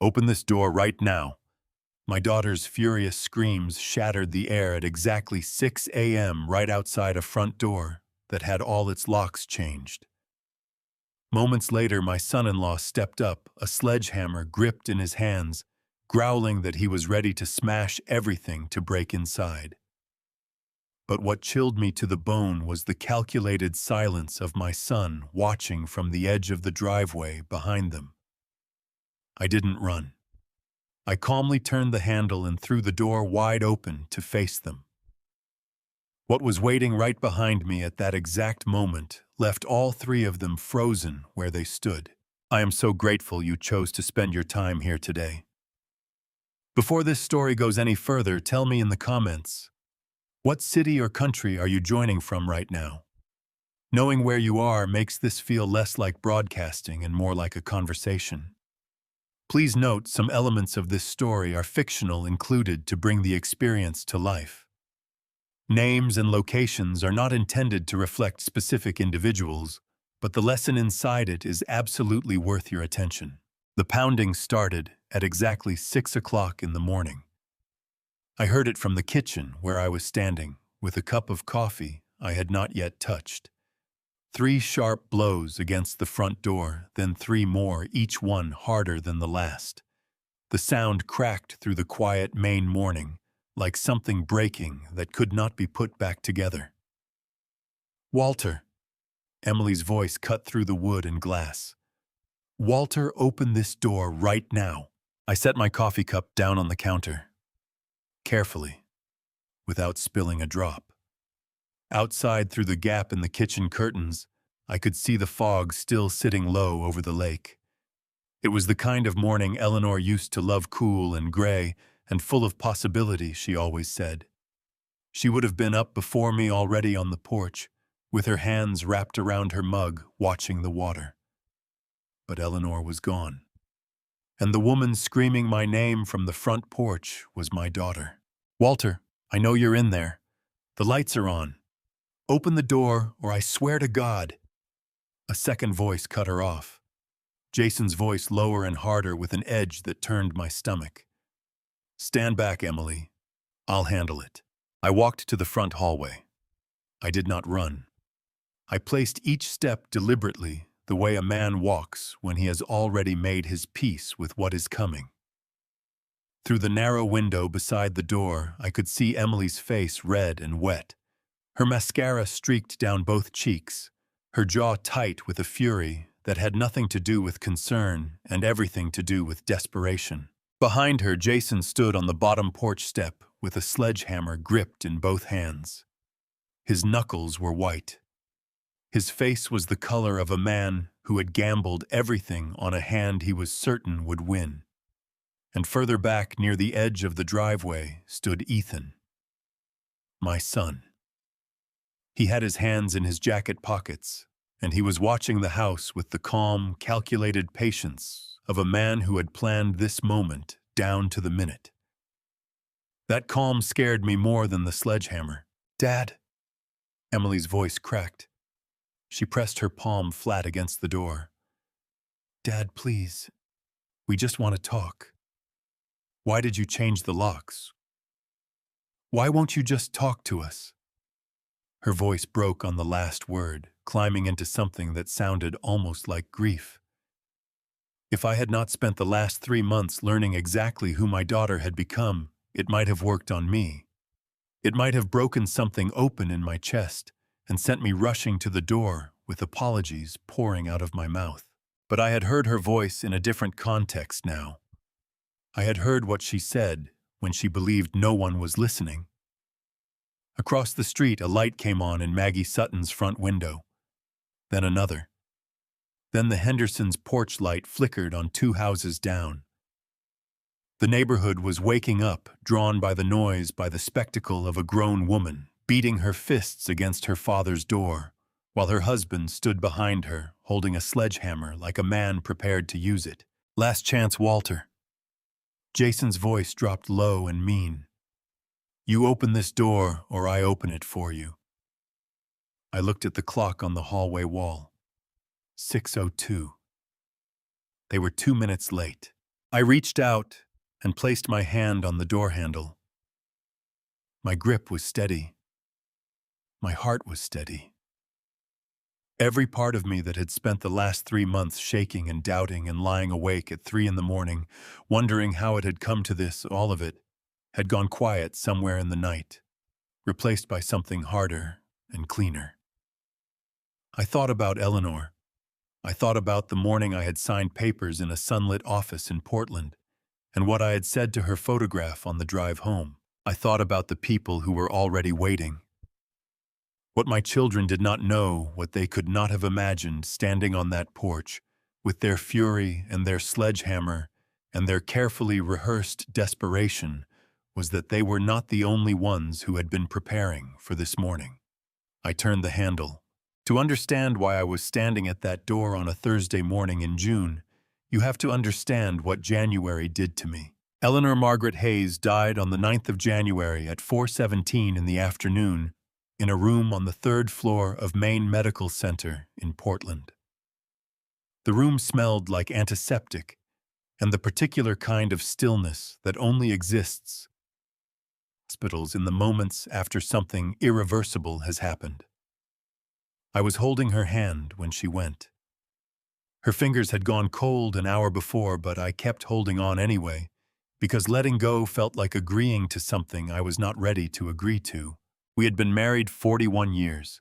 Open this door right now. My daughter's furious screams shattered the air at exactly 6 a.m. right outside a front door that had all its locks changed. Moments later, my son-in-law stepped up, a sledgehammer gripped in his hands, growling that he was ready to smash everything to break inside. But what chilled me to the bone was the calculated silence of my son watching from the edge of the driveway behind them. I didn't run. I calmly turned the handle and threw the door wide open to face them. What was waiting right behind me at that exact moment left all three of them frozen where they stood. I am so grateful you chose to spend your time here today. Before this story goes any further, tell me in the comments, what city or country are you joining from right now? Knowing where you are makes this feel less like broadcasting and more like a conversation. Please note some elements of this story are fictional included to bring the experience to life. Names and locations are not intended to reflect specific individuals, but the lesson inside it is absolutely worth your attention. The pounding started at exactly 6 o'clock in the morning. I heard it from the kitchen where I was standing with a cup of coffee I had not yet touched. 3 sharp blows against the front door, then 3 more, each one harder than the last. The sound cracked through the quiet Maine morning, like something breaking that could not be put back together. "Walter," Emily's voice cut through the wood and glass. "Walter, open this door right now." I set my coffee cup down on the counter, carefully, without spilling a drop. Outside, through the gap in the kitchen curtains, I could see the fog still sitting low over the lake. It was the kind of morning Eleanor used to love, cool and gray, and full of possibility, she always said. She would have been up before me already on the porch, with her hands wrapped around her mug, watching the water. But Eleanor was gone. And the woman screaming my name from the front porch was my daughter. "Walter, I know you're in there. The lights are on. Open the door, or I swear to God." A second voice cut her off. Jason's voice lower and harder with an edge that turned my stomach. "Stand back, Emily. I'll handle it." I walked to the front hallway. I did not run. I placed each step deliberately, the way a man walks when he has already made his peace with what is coming. Through the narrow window beside the door, I could see Emily's face red and wet. Her mascara streaked down both cheeks, her jaw tight with a fury that had nothing to do with concern and everything to do with desperation. Behind her, Jason stood on the bottom porch step with a sledgehammer gripped in both hands. His knuckles were white. His face was the color of a man who had gambled everything on a hand he was certain would win. And further back, near the edge of the driveway, stood Ethan, my son. He had his hands in his jacket pockets, and he was watching the house with the calm, calculated patience of a man who had planned this moment down to the minute. That calm scared me more than the sledgehammer. "Dad," Emily's voice cracked. She pressed her palm flat against the door. "Dad, please. We just want to talk. Why did you change the locks? Why won't you just talk to us?" Her voice broke on the last word, climbing into something that sounded almost like grief. If I had not spent the last 3 months learning exactly who my daughter had become, it might have worked on me. It might have broken something open in my chest and sent me rushing to the door with apologies pouring out of my mouth. But I had heard her voice in a different context now. I had heard what she said when she believed no one was listening. Across the street, a light came on in Maggie Sutton's front window. Then another. Then the Hendersons' porch light flickered on 2 houses down. The neighborhood was waking up, drawn by the noise, by the spectacle of a grown woman beating her fists against her father's door, while her husband stood behind her, holding a sledgehammer like a man prepared to use it. "Last chance, Walter." Jason's voice dropped low and mean. "You open this door, or I open it for you." I looked at the clock on the hallway wall. 6:02. They were 2 minutes late. I reached out and placed my hand on the door handle. My grip was steady. My heart was steady. Every part of me that had spent the last 3 months shaking and doubting and lying awake at 3 in the morning, wondering how it had come to this, all of it, had gone quiet somewhere in the night, replaced by something harder and cleaner. I thought about Eleanor. I thought about the morning I had signed papers in a sunlit office in Portland, and what I had said to her photograph on the drive home. I thought about the people who were already waiting. What my children did not know, what they could not have imagined standing on that porch, with their fury and their sledgehammer and their carefully rehearsed desperation, was that they were not the only ones who had been preparing for this morning. I turned the handle. To understand why I was standing at that door on a Thursday morning in June, you have to understand what January did to me. Eleanor Margaret Hayes died on the 9th of January at 4:17 in the afternoon in a room on the 3rd floor of Maine Medical Center in Portland. The room smelled like antiseptic and the particular kind of stillness that only exists in hospitals in the moments after something irreversible has happened. I was holding her hand when she went. Her fingers had gone cold an hour before, but I kept holding on anyway, because letting go felt like agreeing to something I was not ready to agree to. We had been married 41 years.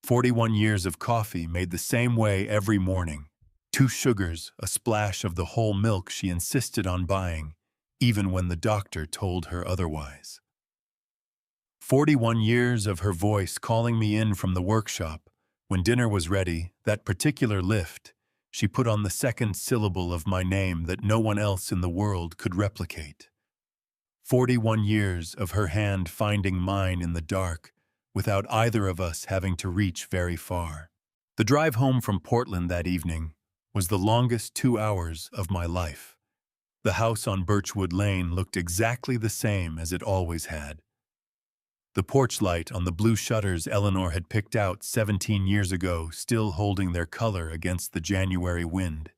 41 years of coffee made the same way every morning. 2 sugars, a splash of the whole milk she insisted on buying, even when the doctor told her otherwise. 41 years of her voice calling me in from the workshop. When dinner was ready, that particular lift, she put on the second syllable of my name that no one else in the world could replicate. 41 years of her hand finding mine in the dark, without either of us having to reach very far. The drive home from Portland that evening was the longest 2 hours of my life. The house on Birchwood Lane looked exactly the same as it always had. The porch light on the blue shutters Eleanor had picked out 17 years ago still holding their color against the January wind.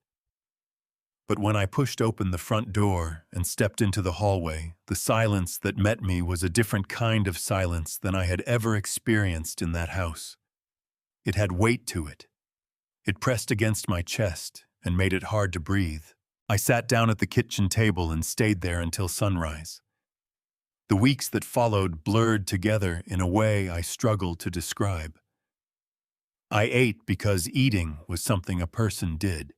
But when I pushed open the front door and stepped into the hallway, the silence that met me was a different kind of silence than I had ever experienced in that house. It had weight to it. It pressed against my chest and made it hard to breathe. I sat down at the kitchen table and stayed there until sunrise. The weeks that followed blurred together in a way I struggle to describe. I ate because eating was something a person did.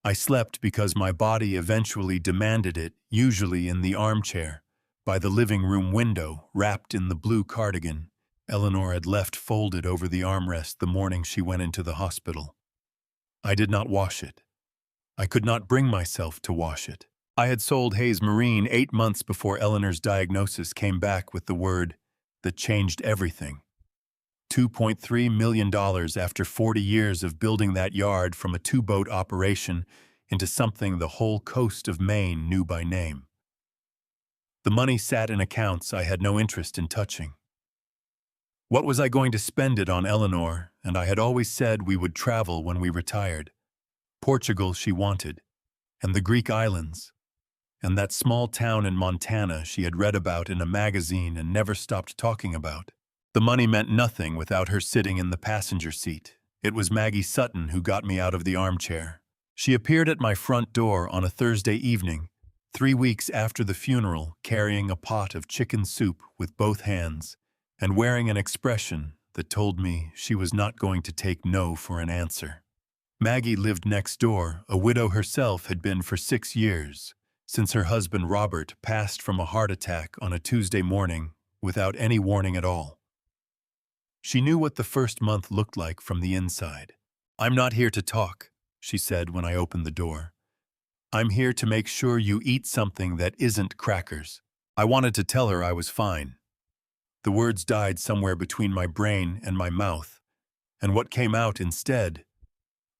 I slept because my body eventually demanded it, usually in the armchair, by the living room window, wrapped in the blue cardigan Eleanor had left folded over the armrest the morning she went into the hospital. I did not wash it. I could not bring myself to wash it. I had sold Hayes Marine 8 months before Eleanor's diagnosis came back with the word that changed everything. $2.3 million after 40 years of building that yard from a 2-boat operation into something the whole coast of Maine knew by name. The money sat in accounts I had no interest in touching. What was I going to spend it on Eleanor? And I had always said we would travel when we retired. Portugal she wanted, and the Greek islands, and that small town in Montana she had read about in a magazine and never stopped talking about. The money meant nothing without her sitting in the passenger seat. It was Maggie Sutton who got me out of the armchair. She appeared at my front door on a Thursday evening, 3 weeks after the funeral, carrying a pot of chicken soup with both hands, and wearing an expression that told me she was not going to take no for an answer. Maggie lived next door, a widow herself had been for 6 years, since her husband Robert passed from a heart attack on a Tuesday morning without any warning at all. She knew what the first month looked like from the inside. "I'm not here to talk," she said when I opened the door. "I'm here to make sure you eat something that isn't crackers." I wanted to tell her I was fine. The words died somewhere between my brain and my mouth, and what came out instead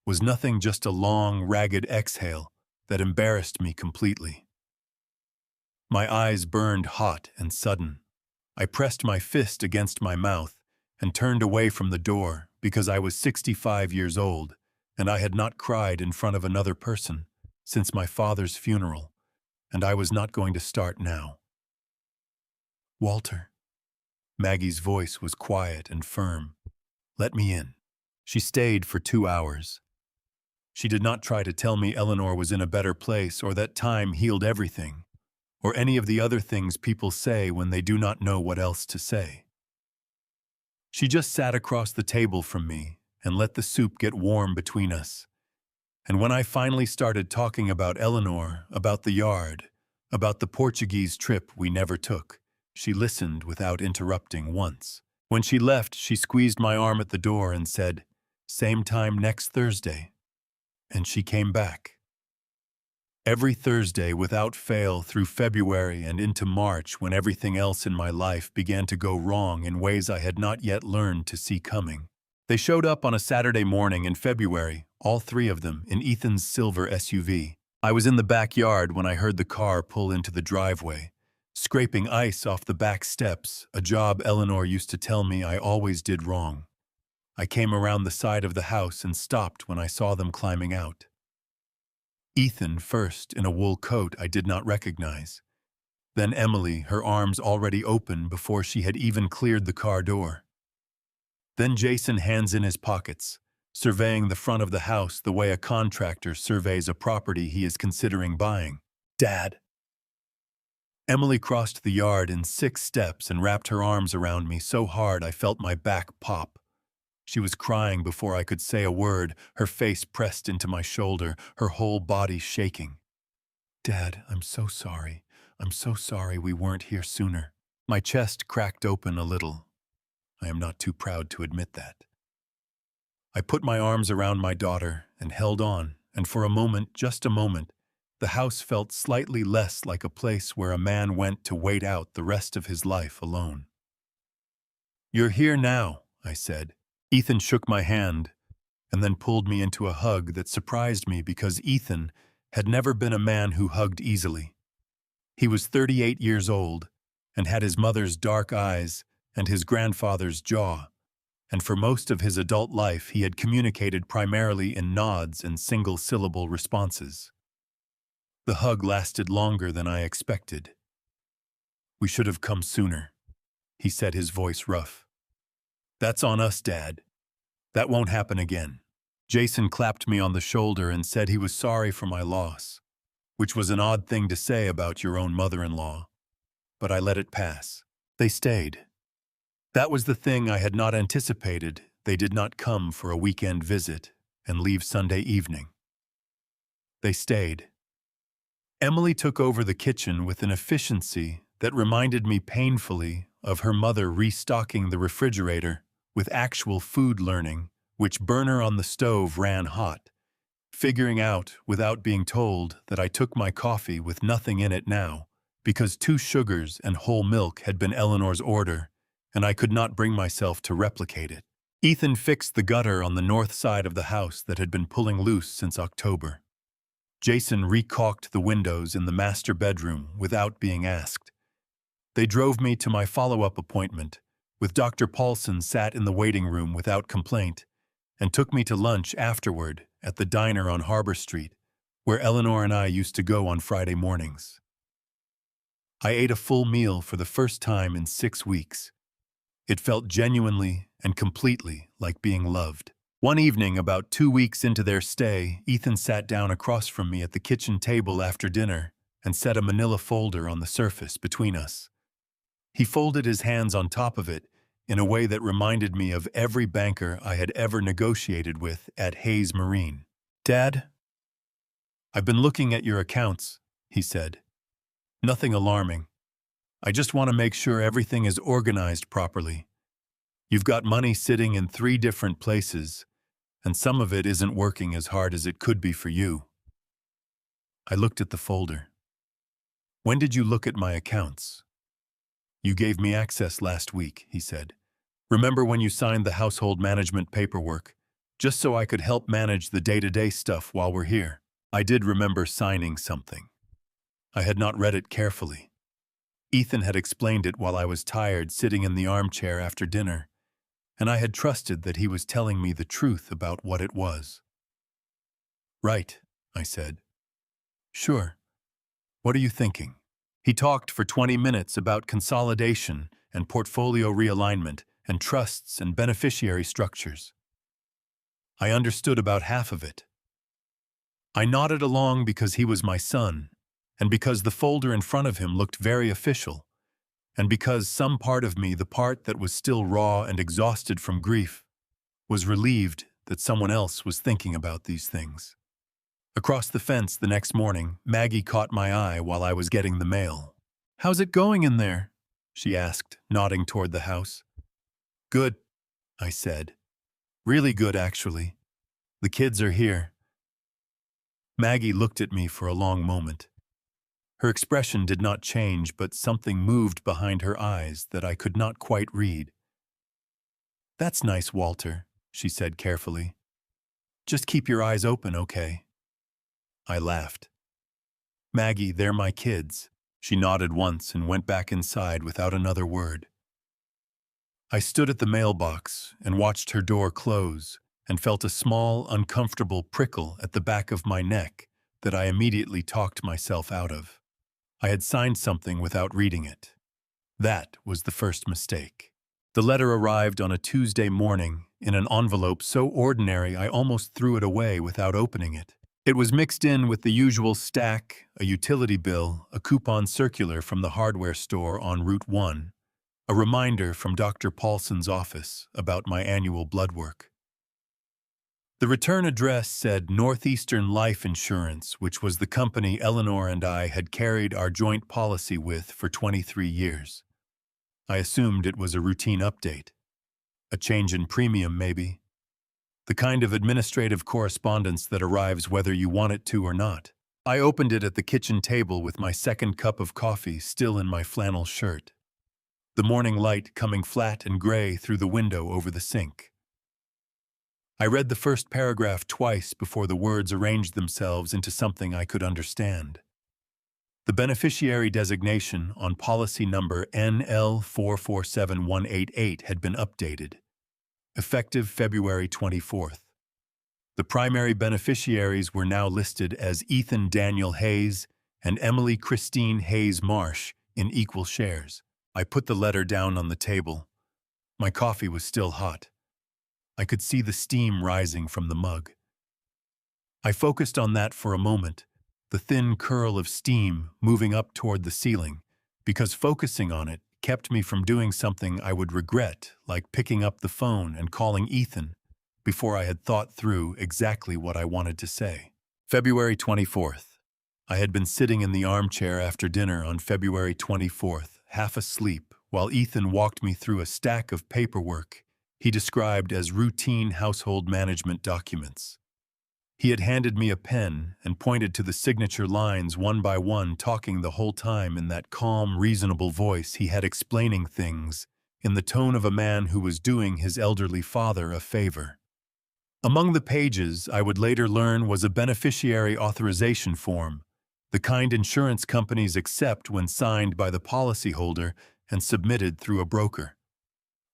was nothing, just a long, ragged exhale that embarrassed me completely. My eyes burned hot and sudden. I pressed my fist against my mouth and turned away from the door because I was 65 years old and I had not cried in front of another person since my father's funeral, and I was not going to start now. Walter. Maggie's voice was quiet and firm. Let me in. She stayed for 2 hours. She did not try to tell me Eleanor was in a better place or that time healed everything, or any of the other things people say when they do not know what else to say. She just sat across the table from me and let the soup get warm between us. And when I finally started talking about Eleanor, about the yard, about the Portuguese trip we never took, she listened without interrupting once. When she left, she squeezed my arm at the door and said, "Same time next Thursday." And she came back. Every Thursday without fail through February and into March, when everything else in my life began to go wrong in ways I had not yet learned to see coming. They showed up on a Saturday morning in February, all three of them in Ethan's silver SUV. I was in the backyard when I heard the car pull into the driveway, scraping ice off the back steps, a job Eleanor used to tell me I always did wrong. I came around the side of the house and stopped when I saw them climbing out. Ethan first, in a wool coat I did not recognize. Then Emily, her arms already open before she had even cleared the car door. Then Jason, hands in his pockets, surveying the front of the house the way a contractor surveys a property he is considering buying. "Dad." Emily crossed the yard in 6 steps and wrapped her arms around me so hard I felt my back pop. She was crying before I could say a word, her face pressed into my shoulder, her whole body shaking. "Dad, I'm so sorry. I'm so sorry we weren't here sooner." My chest cracked open a little. I am not too proud to admit that. I put my arms around my daughter and held on, and for a moment, just a moment, the house felt slightly less like a place where a man went to wait out the rest of his life alone. "You're here now," I said. Ethan shook my hand and then pulled me into a hug that surprised me because Ethan had never been a man who hugged easily. He was 38 years old and had his mother's dark eyes and his grandfather's jaw, and for most of his adult life he had communicated primarily in nods and single-syllable responses. The hug lasted longer than I expected. "We should have come sooner," he said, his voice rough. "That's on us, Dad. That won't happen again." Jason clapped me on the shoulder and said he was sorry for my loss, which was an odd thing to say about your own mother-in-law, but I let it pass. They stayed. That was the thing I had not anticipated. They did not come for a weekend visit and leave Sunday evening. They stayed. Emily took over the kitchen with an efficiency that reminded me painfully of her mother restocking the refrigerator with actual food learning, which burner on the stove ran hot, figuring out, without being told, that I took my coffee with nothing in it now, because 2 sugars and whole milk had been Eleanor's order, and I could not bring myself to replicate it. Ethan fixed the gutter on the north side of the house that had been pulling loose since October. Jason recaulked the windows in the master bedroom without being asked. They drove me to my follow-up appointment, with Dr. Paulson sat in the waiting room without complaint, and took me to lunch afterward at the diner on Harbor Street, where Eleanor and I used to go on Friday mornings. I ate a full meal for the first time in 6 weeks. It felt genuinely and completely like being loved. One evening, about 2 weeks into their stay, Ethan sat down across from me at the kitchen table after dinner and set a manila folder on the surface between us. He folded his hands on top of it in a way that reminded me of every banker I had ever negotiated with at Hayes Marine. "Dad, I've been looking at your accounts," he said. "Nothing alarming. I just want to make sure everything is organized properly. You've got money sitting in 3 different places, and some of it isn't working as hard as it could be for you." I looked at the folder. "When did you look at my accounts?" "You gave me access last week," he said. "Remember when you signed the household management paperwork, just so I could help manage the day-to-day stuff while we're here?" I did remember signing something. I had not read it carefully. Ethan had explained it while I was tired sitting in the armchair after dinner, and I had trusted that he was telling me the truth about what it was. "Right," I said. Sure. What are you thinking? He talked for 20 minutes about consolidation and portfolio realignment and trusts and beneficiary structures. I understood about half of it. I nodded along because he was my son, and because the folder in front of him looked very official, and because some part of me, the part that was still raw and exhausted from grief, was relieved that someone else was thinking about these things. Across the fence the next morning, Maggie caught my eye while I was getting the mail. "How's it going in there?" she asked, nodding toward the house. "Good," I said. "Really good, actually. The kids are here." Maggie looked at me for a long moment. Her expression did not change, but something moved behind her eyes that I could not quite read. "That's nice, Walter," she said carefully. "Just keep your eyes open, okay?" I laughed. "Maggie, they're my kids." She nodded once and went back inside without another word. I stood at the mailbox and watched her door close and felt a small, uncomfortable prickle at the back of my neck that I immediately talked myself out of. I had signed something without reading it. That was the first mistake. The letter arrived on a Tuesday morning in an envelope so ordinary I almost threw it away without opening it. It was mixed in with the usual stack, a utility bill, a coupon circular from the hardware store on Route 1, a reminder from Dr. Paulson's office about my annual blood work. The return address said Northeastern Life Insurance, which was the company Eleanor and I had carried our joint policy with for 23 years. I assumed it was a routine update. A change in premium, maybe. The kind of administrative correspondence that arrives whether you want it to or not. I opened it at the kitchen table with my second cup of coffee still in my flannel shirt. The morning light coming flat and gray through the window over the sink. I read the first paragraph twice before the words arranged themselves into something I could understand. The beneficiary designation on policy number NL447188 had been updated, effective February 24th. The primary beneficiaries were now listed as Ethan Daniel Hayes and Emily Christine Hayes Marsh in equal shares. I put the letter down on the table. My coffee was still hot. I could see the steam rising from the mug. I focused on that for a moment, the thin curl of steam moving up toward the ceiling, because focusing on it kept me from doing something I would regret, like picking up the phone and calling Ethan, before I had thought through exactly what I wanted to say. February 24th. I had been sitting in the armchair after dinner on February 24th, half asleep, while Ethan walked me through a stack of paperwork he described as routine household management documents. He had handed me a pen and pointed to the signature lines one by one, talking the whole time in that calm, reasonable voice he had, explaining things in the tone of a man who was doing his elderly father a favor. Among the pages, I would later learn, was a beneficiary authorization form, the kind insurance companies accept when signed by the policyholder and submitted through a broker.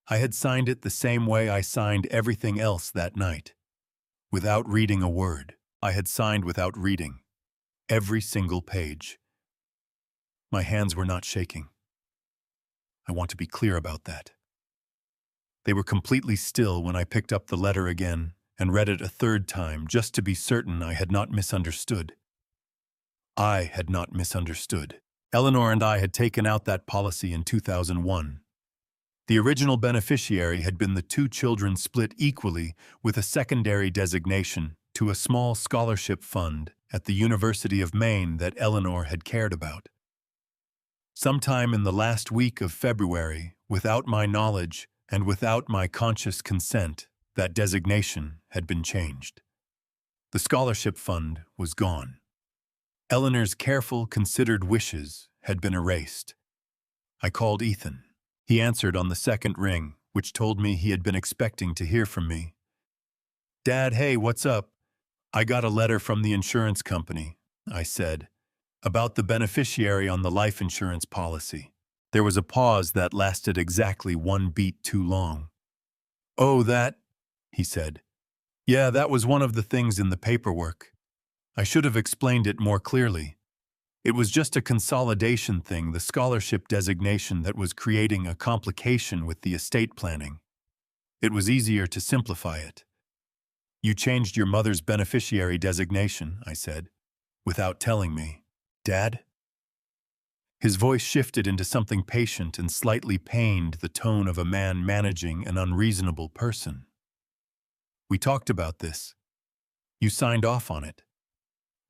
I had signed it the same way I signed everything else that night. Without reading a word. I had signed without reading. Every single page. My hands were not shaking. I want to be clear about that. They were completely still when I picked up the letter again and read it a third time, just to be certain I had not misunderstood. I had not misunderstood. Eleanor and I had taken out that policy in 2001. The original beneficiary had been the two children split equally with a secondary designation to a small scholarship fund at the University of Maine that Eleanor had cared about. Sometime in the last week of February, without my knowledge and without my conscious consent, that designation had been changed. The scholarship fund was gone. Eleanor's careful, considered wishes had been erased. I called Ethan. He answered on the second ring, which told me he had been expecting to hear from me. "Dad, hey, what's up? I got a letter from the insurance company," I said, "about the beneficiary on the life insurance policy." There was a pause that lasted exactly one beat too long. "Oh, that," he said. "Yeah, that was one of the things in the paperwork. I should have explained it more clearly. It was just a consolidation thing, the scholarship designation that was creating a complication with the estate planning. It was easier to simplify it. You changed your mother's beneficiary designation, I said, without telling me. Dad? His voice shifted into something patient and slightly pained, the tone of a man managing an unreasonable person. We talked about this. You signed off on it.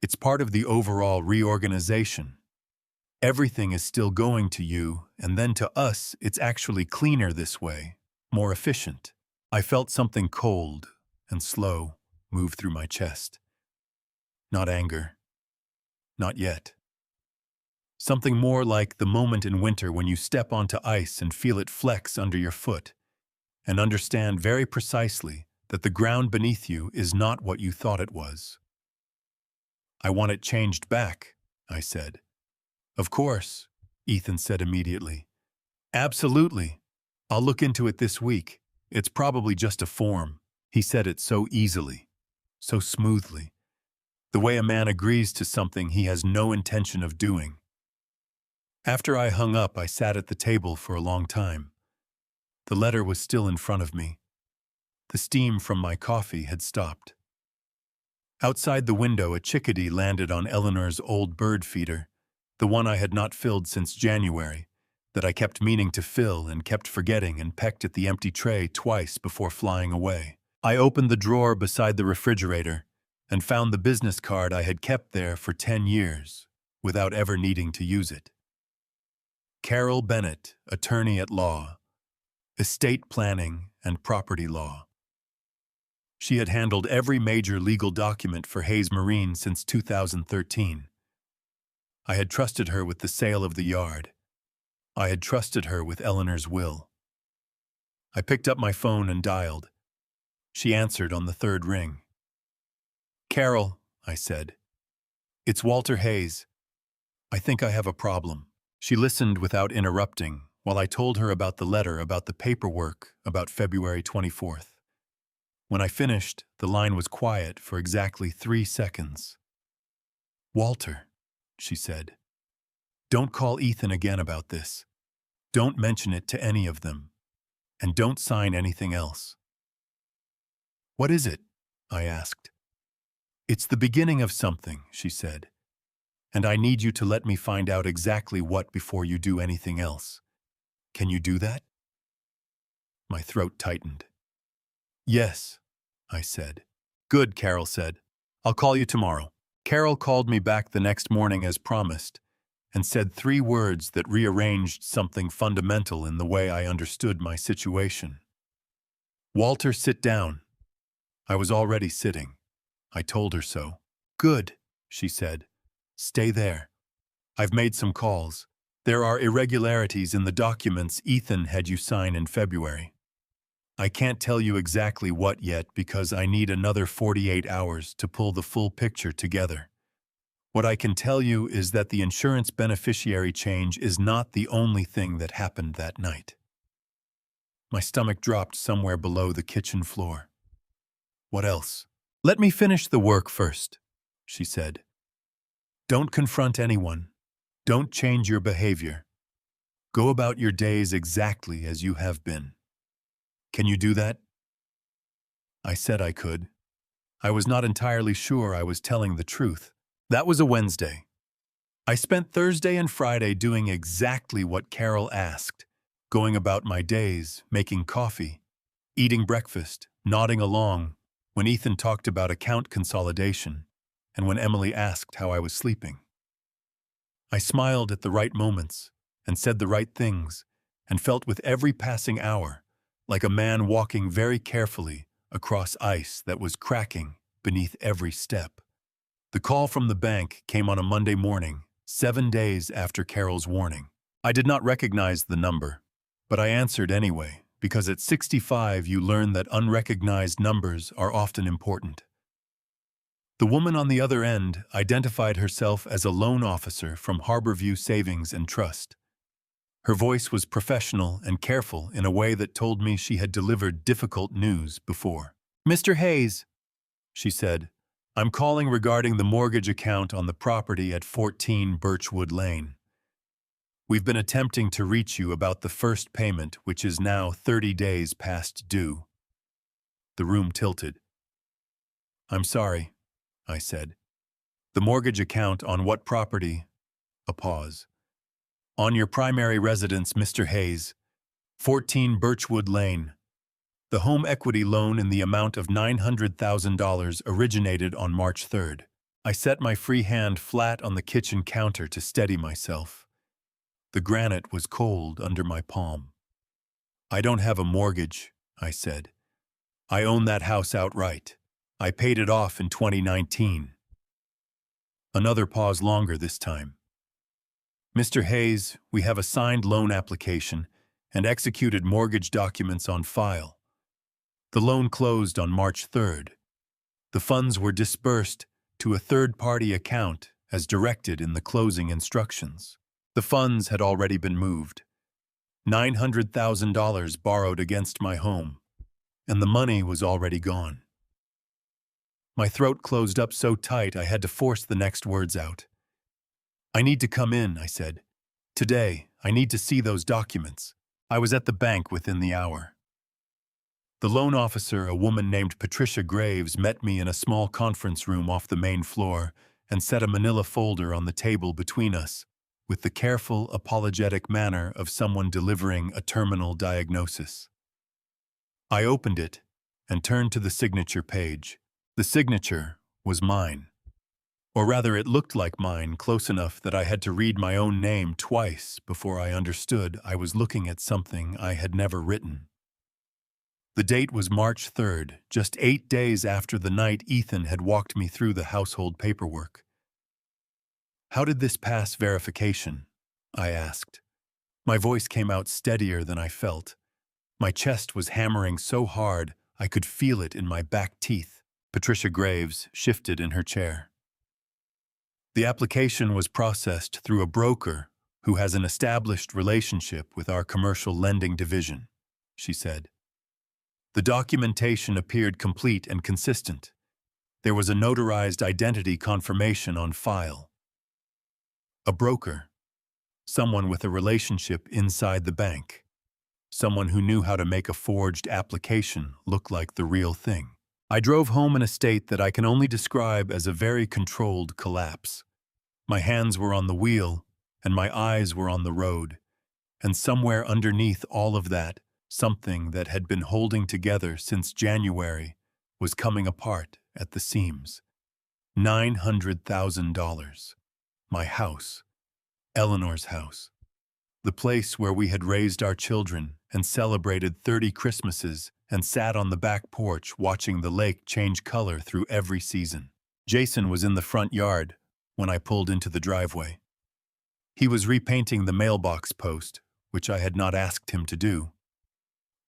It's part of the overall reorganization. Everything is still going to you, and then to us, it's actually cleaner this way, more efficient. I felt something cold and slow move through my chest. Not anger. Not yet. Something more like the moment in winter when you step onto ice and feel it flex under your foot, and understand very precisely that the ground beneath you is not what you thought it was. I want it changed back, I said. Of course, Ethan said immediately. Absolutely. I'll look into it this week. It's probably just a form. He said it so easily, so smoothly, the way a man agrees to something he has no intention of doing. After I hung up, I sat at the table for a long time. The letter was still in front of me. The steam from my coffee had stopped. Outside the window, a chickadee landed on Eleanor's old bird feeder, the one I had not filled since January, that I kept meaning to fill and kept forgetting, and pecked at the empty tray twice before flying away. I opened the drawer beside the refrigerator and found the business card I had kept there for 10 years, without ever needing to use it. Carol Bennett, attorney at law, estate planning and property law. She had handled every major legal document for Hayes Marine since 2013. I had trusted her with the sale of the yard. I had trusted her with Eleanor's will. I picked up my phone and dialed. She answered on the third ring. Carol, I said. It's Walter Hayes. I think I have a problem. She listened without interrupting while I told her about the letter, about the paperwork, about February 24th. When I finished, the line was quiet for exactly 3 seconds. Walter, she said, don't call Ethan again about this. Don't mention it to any of them. And don't sign anything else. What is it? I asked. It's the beginning of something, she said. And I need you to let me find out exactly what before you do anything else. Can you do that? My throat tightened. Yes, I said. Good, Carol said. I'll call you tomorrow. Carol called me back the next morning as promised, and said 3 words that rearranged something fundamental in the way I understood my situation. Walter, sit down. I was already sitting. I told her so. Good, she said. Stay there. I've made some calls. There are irregularities in the documents Ethan had you sign in February. I can't tell you exactly what yet because I need another 48 hours to pull the full picture together. What I can tell you is that the insurance beneficiary change is not the only thing that happened that night. My stomach dropped somewhere below the kitchen floor. What else? Let me finish the work first, she said. Don't confront anyone. Don't change your behavior. Go about your days exactly as you have been. Can you do that? I said I could. I was not entirely sure I was telling the truth. That was a Wednesday. I spent Thursday and Friday doing exactly what Carol asked, going about my days, making coffee, eating breakfast, nodding along when Ethan talked about account consolidation, and when Emily asked how I was sleeping. I smiled at the right moments and said the right things and felt with every passing hour like a man walking very carefully across ice that was cracking beneath every step. The call from the bank came on a Monday morning, 7 days after Carol's warning. I did not recognize the number, but I answered anyway, because at 65 you learn that unrecognized numbers are often important. The woman on the other end identified herself as a loan officer from Harborview Savings and Trust. Her voice was professional and careful in a way that told me she had delivered difficult news before. Mr. Hayes, she said, I'm calling regarding the mortgage account on the property at 14 Birchwood Lane. We've been attempting to reach you about the first payment, which is now 30 days past due." The room tilted. "I'm sorry," I said. "The mortgage account on what property?" A pause. "On your primary residence, Mr. Hayes, 14 Birchwood Lane. The home equity loan in the amount of $900,000 originated on March 3rd. I set my free hand flat on the kitchen counter to steady myself. The granite was cold under my palm. "I don't have a mortgage," I said. "I own that house outright. I paid it off in 2019. Another pause, longer this time. "Mr. Hayes, we have a signed loan application and executed mortgage documents on file. The loan closed on March 3rd. The funds were disbursed to a third-party account as directed in the closing instructions. The funds had already been moved. $900,000 borrowed against my home, and the money was already gone." My throat closed up so tight I had to force the next words out. "I need to come in," I said. "Today, I need to see those documents." I was at the bank within the hour. The loan officer, a woman named Patricia Graves, met me in a small conference room off the main floor and set a manila folder on the table between us, with the careful, apologetic manner of someone delivering a terminal diagnosis. I opened it and turned to the signature page. The signature was mine. Or rather, it looked like mine, close enough that I had to read my own name twice before I understood I was looking at something I had never written. The date was March 3rd, just 8 days after the night Ethan had walked me through the household paperwork. "How did this pass verification?" I asked. My voice came out steadier than I felt. My chest was hammering so hard I could feel it in my back teeth. Patricia Graves shifted in her chair. "The application was processed through a broker who has an established relationship with our commercial lending division," she said. "The documentation appeared complete and consistent. There was a notarized identity confirmation on file." A broker. Someone with a relationship inside the bank. Someone who knew how to make a forged application look like the real thing. I drove home in a state that I can only describe as a very controlled collapse. My hands were on the wheel, and my eyes were on the road. And somewhere underneath all of that, something that had been holding together since January was coming apart at the seams. $900,000. My house. Eleanor's house. The place where we had raised our children and celebrated 30 Christmases and sat on the back porch watching the lake change color through every season. Jason was in the front yard when I pulled into the driveway. He was repainting the mailbox post, which I had not asked him to do.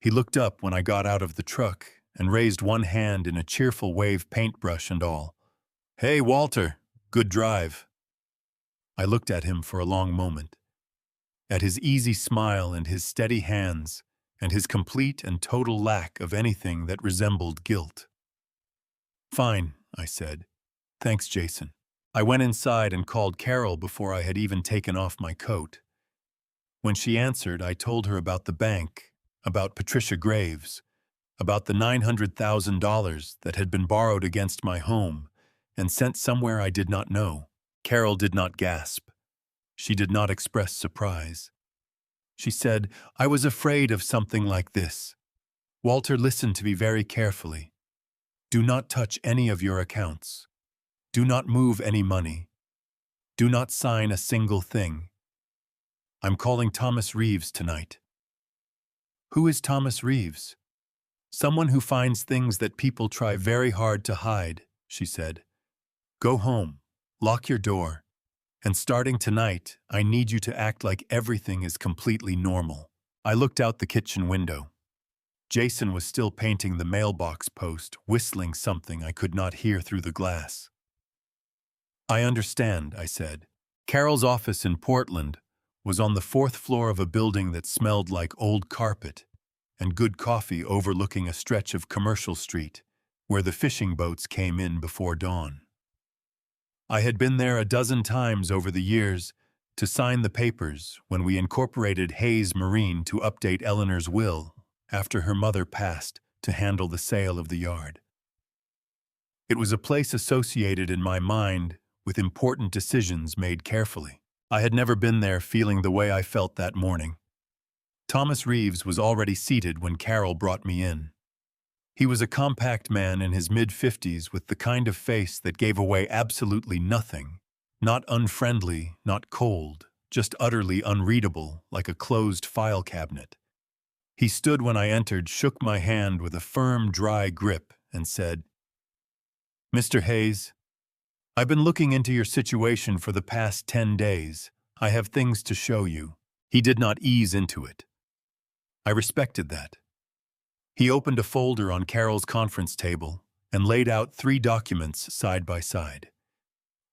He looked up when I got out of the truck and raised one hand in a cheerful wave, paintbrush and all. "Hey, Walter, good drive." I looked at him for a long moment, at his easy smile and his steady hands, and his complete and total lack of anything that resembled guilt. "Fine," I said. "Thanks, Jason." I went inside and called Carol before I had even taken off my coat. When she answered, I told her about the bank, about Patricia Graves, about the $900,000 that had been borrowed against my home and sent somewhere I did not know. Carol did not gasp. She did not express surprise. She said, "I was afraid of something like this. Walter, listen to me very carefully. Do not touch any of your accounts. Do not move any money. Do not sign a single thing. I'm calling Thomas Reeves tonight." "Who is Thomas Reeves?" "Someone who finds things that people try very hard to hide," she said. "Go home, lock your door, and starting tonight, I need you to act like everything is completely normal." I looked out the kitchen window. Jason was still painting the mailbox post, whistling something I could not hear through the glass. "I understand," I said. Carol's office in Portland was on the 4th floor of a building that smelled like old carpet and good coffee overlooking a stretch of Commercial Street, where the fishing boats came in before dawn. I had been there a dozen times over the years to sign the papers when we incorporated Hayes Marine to update Eleanor's will after her mother passed to handle the sale of the yard. It was a place associated in my mind with important decisions made carefully. I had never been there feeling the way I felt that morning. Thomas Reeves was already seated when Carol brought me in. He was a compact man in his mid-50s with the kind of face that gave away absolutely nothing. Not unfriendly, not cold, just utterly unreadable, like a closed file cabinet. He stood when I entered, shook my hand with a firm, dry grip, and said, "Mr. Hayes, I've been looking into your situation for the past 10 days. I have things to show you." He did not ease into it. I respected that. He opened a folder on Carol's conference table and laid out 3 documents side by side.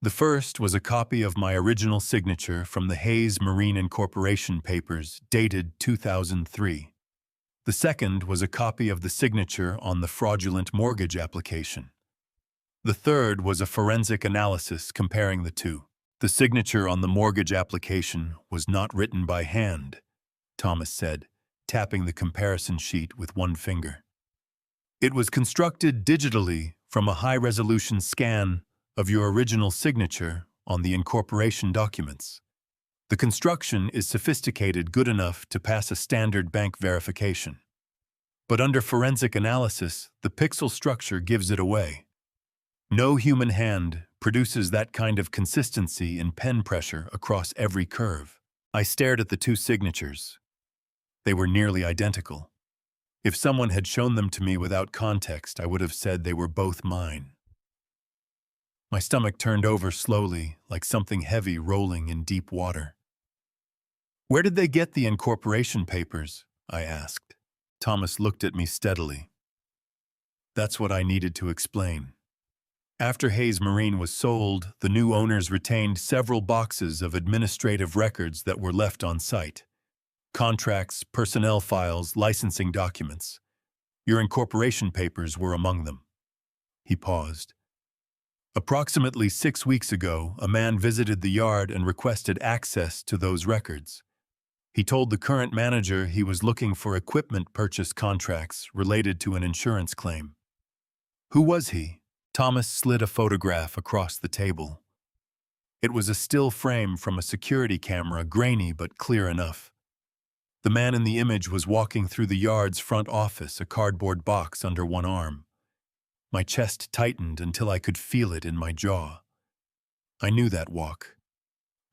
The first was a copy of my original signature from the Hayes Marine Incorporation papers dated 2003. The second was a copy of the signature on the fraudulent mortgage application. The third was a forensic analysis comparing the two. The signature on the mortgage application was not written by hand, Thomas said, tapping the comparison sheet with one finger. It was constructed digitally from a high-resolution scan of your original signature on the incorporation documents. The construction is sophisticated good enough to pass a standard bank verification. But under forensic analysis, the pixel structure gives it away. No human hand produces that kind of consistency in pen pressure across every curve. I stared at the 2 signatures. They were nearly identical. If someone had shown them to me without context, I would have said they were both mine. My stomach turned over slowly, like something heavy rolling in deep water. "Where did they get the incorporation papers?" I asked. Thomas looked at me steadily. That's what I needed to explain. After Hayes Marine was sold, the new owners retained several boxes of administrative records that were left on site. Contracts, personnel files, licensing documents. Your incorporation papers were among them. He paused. Approximately 6 weeks ago, a man visited the yard and requested access to those records. He told the current manager he was looking for equipment purchase contracts related to an insurance claim. Who was he? Thomas slid a photograph across the table. It was a still frame from a security camera, grainy but clear enough. The man in the image was walking through the yard's front office, a cardboard box under one arm. My chest tightened until I could feel it in my jaw. I knew that walk.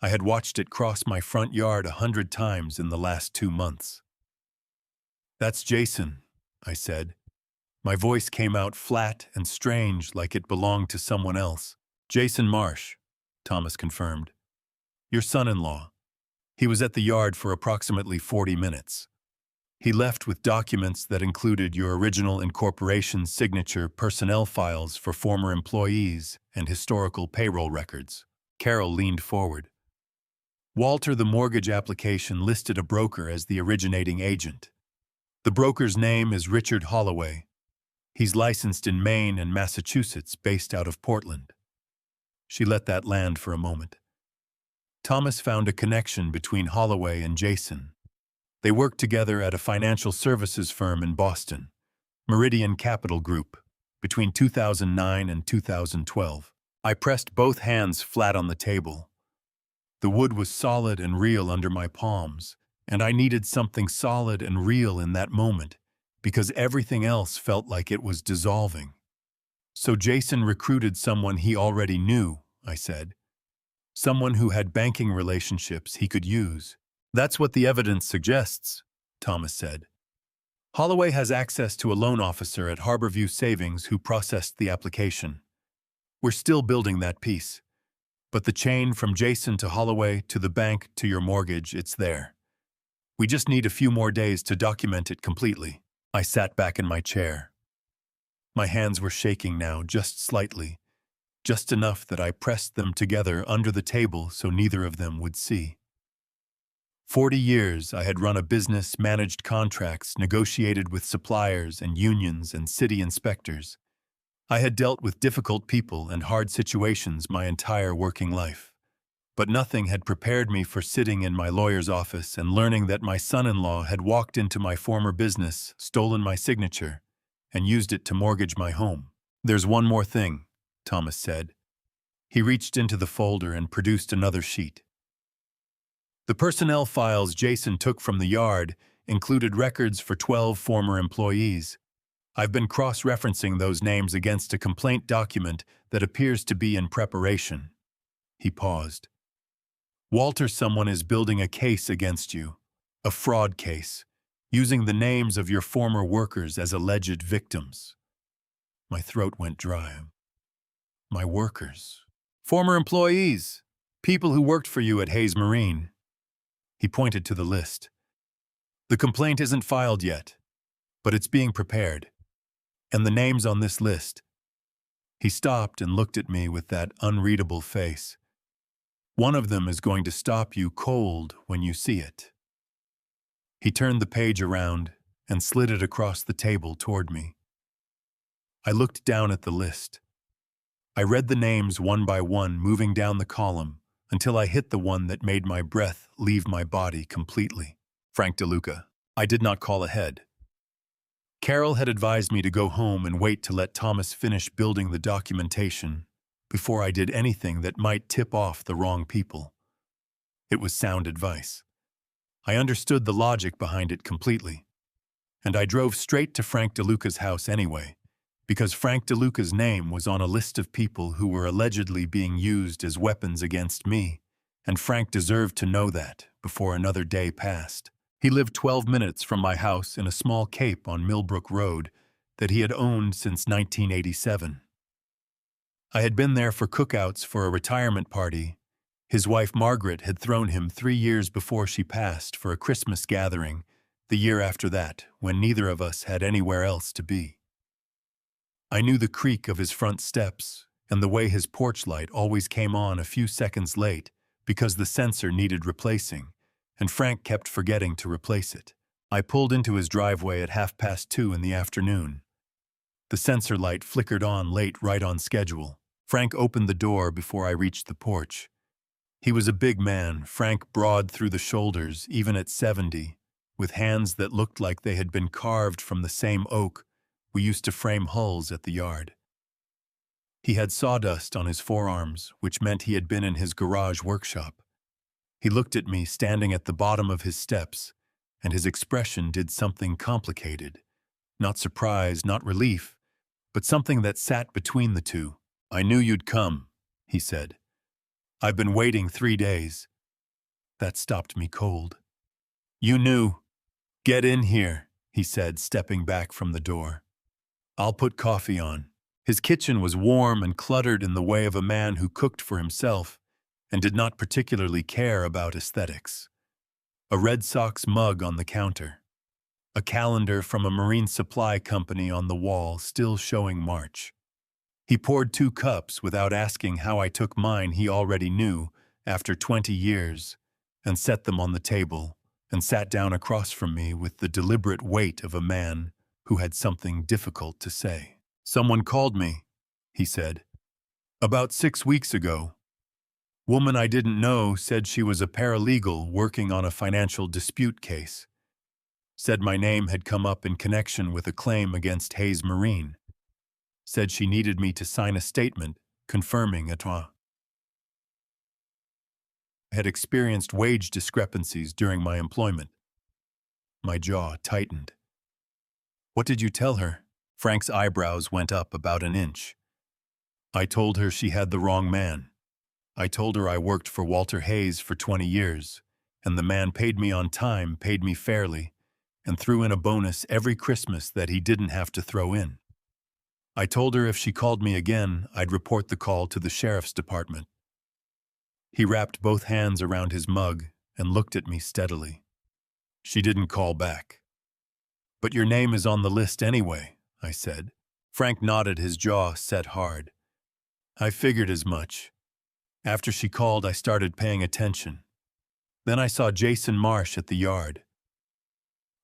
I had watched it cross my front yard 100 times in the last 2 months. "That's Jason," I said. My voice came out flat and strange, like it belonged to someone else. "Jason Marsh," Thomas confirmed. "Your son-in-law. He was at the yard for approximately 40 minutes. He left with documents that included your original incorporation signature, personnel files for former employees, and historical payroll records." Carol leaned forward. "Walter, the mortgage application listed a broker as the originating agent. The broker's name is Richard Holloway. He's licensed in Maine and Massachusetts, based out of Portland." She let that land for a moment. Thomas found a connection between Holloway and Jason. They worked together at a financial services firm in Boston, Meridian Capital Group, between 2009 and 2012. I pressed both hands flat on the table. The wood was solid and real under my palms, and I needed something solid and real in that moment, because everything else felt like it was dissolving. "So Jason recruited someone he already knew," I said. "Someone who had banking relationships he could use." "That's what the evidence suggests," Thomas said. "Holloway has access to a loan officer at Harborview Savings who processed the application. We're still building that piece. But the chain from Jason to Holloway to the bank to your mortgage, it's there. We just need a few more days to document it completely." I sat back in my chair. My hands were shaking now, just slightly, just enough that I pressed them together under the table so neither of them would see. 40 years I had run a business, managed contracts, negotiated with suppliers and unions and city inspectors. I had dealt with difficult people and hard situations my entire working life, but nothing had prepared me for sitting in my lawyer's office and learning that my son-in-law had walked into my former business, stolen my signature, and used it to mortgage my home. "There's one more thing," Thomas said. He reached into the folder and produced another sheet. The personnel files Jason took from the yard included records for 12 former employees. I've been cross-referencing those names against a complaint document that appears to be in preparation. He paused. "Walter, someone is building a case against you, a fraud case, using the names of your former workers as alleged victims." My throat went dry. My workers. Former employees. People who worked for you at Hayes Marine. He pointed to the list. "The complaint isn't filed yet, but it's being prepared. And the names on this list." He stopped and looked at me with that unreadable face. "One of them is going to stop you cold when you see it." He turned the page around and slid it across the table toward me. I looked down at the list. I read the names one by one, moving down the column, until I hit the one that made my breath leave my body completely. Frank DeLuca. I did not call ahead. Carol had advised me to go home and wait to let Thomas finish building the documentation before I did anything that might tip off the wrong people. It was sound advice. I understood the logic behind it completely, and I drove straight to Frank DeLuca's house anyway, because Frank DeLuca's name was on a list of people who were allegedly being used as weapons against me, and Frank deserved to know that before another day passed. He lived 12 minutes from my house in a small cape on Millbrook Road that he had owned since 1987. I had been there for cookouts for a retirement party. His wife Margaret had thrown him 3 years before she passed for a Christmas gathering, the year after that, when neither of us had anywhere else to be. I knew the creak of his front steps and the way his porch light always came on a few seconds late because the sensor needed replacing, and Frank kept forgetting to replace it. I pulled into his driveway at 2:30 in the afternoon. The sensor light flickered on late, right on schedule. Frank opened the door before I reached the porch. He was a big man, Frank, broad through the shoulders, even at 70, with hands that looked like they had been carved from the same oak we used to frame hulls at the yard. He had sawdust on his forearms, which meant he had been in his garage workshop. He looked at me standing at the bottom of his steps, and his expression did something complicated. Not surprise, not relief, but something that sat between the two. "I knew you'd come," he said. "I've been waiting 3 days." That stopped me cold. "You knew. Get in here," he said, stepping back from the door. "I'll put coffee on." His kitchen was warm and cluttered in the way of a man who cooked for himself and did not particularly care about aesthetics. A Red Sox mug on the counter. A calendar from a marine supply company on the wall, still showing March. He poured 2 cups without asking how I took mine he already knew after 20 years, and set them on the table, and sat down across from me with the deliberate weight of a man who had something difficult to say. "Someone called me," he said, "about 6 weeks ago. Woman I didn't know said she was a paralegal working on a financial dispute case. Said my name had come up in connection with a claim against Hayes Marine. Said she needed me to sign a statement confirming I had experienced wage discrepancies during my employment." My jaw tightened. "What did you tell her?" Frank's eyebrows went up about an inch. "I told her she had the wrong man. I told her I worked for Walter Hayes for 20 years, and the man paid me on time, paid me fairly, and threw in a bonus every Christmas that he didn't have to throw in. I told her if she called me again, I'd report the call to the sheriff's department." He wrapped both hands around his mug and looked at me steadily. "She didn't call back." "But your name is on the list anyway," I said. Frank nodded, his jaw set hard. "I figured as much. After she called, I started paying attention. Then I saw Jason Marsh at the yard.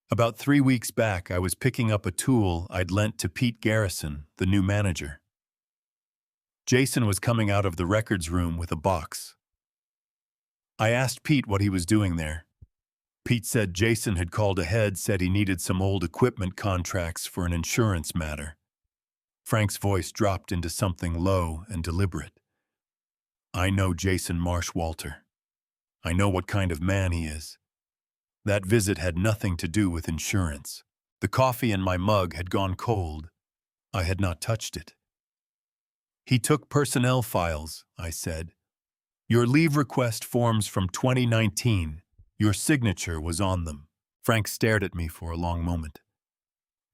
About 3 weeks back, I was picking up a tool I'd lent to Pete Garrison, the new manager. Jason was coming out of the records room with a box. I asked Pete what he was doing there. Pete said Jason had called ahead, said he needed some old equipment contracts for an insurance matter. Frank's voice dropped into something low and deliberate. I know Jason Marshwalter. I know what kind of man he is. That visit had nothing to do with insurance. The coffee in my mug had gone cold. I had not touched it. He took personnel files, I said. Your leave request forms from 2019. Your signature was on them. Frank stared at me for a long moment.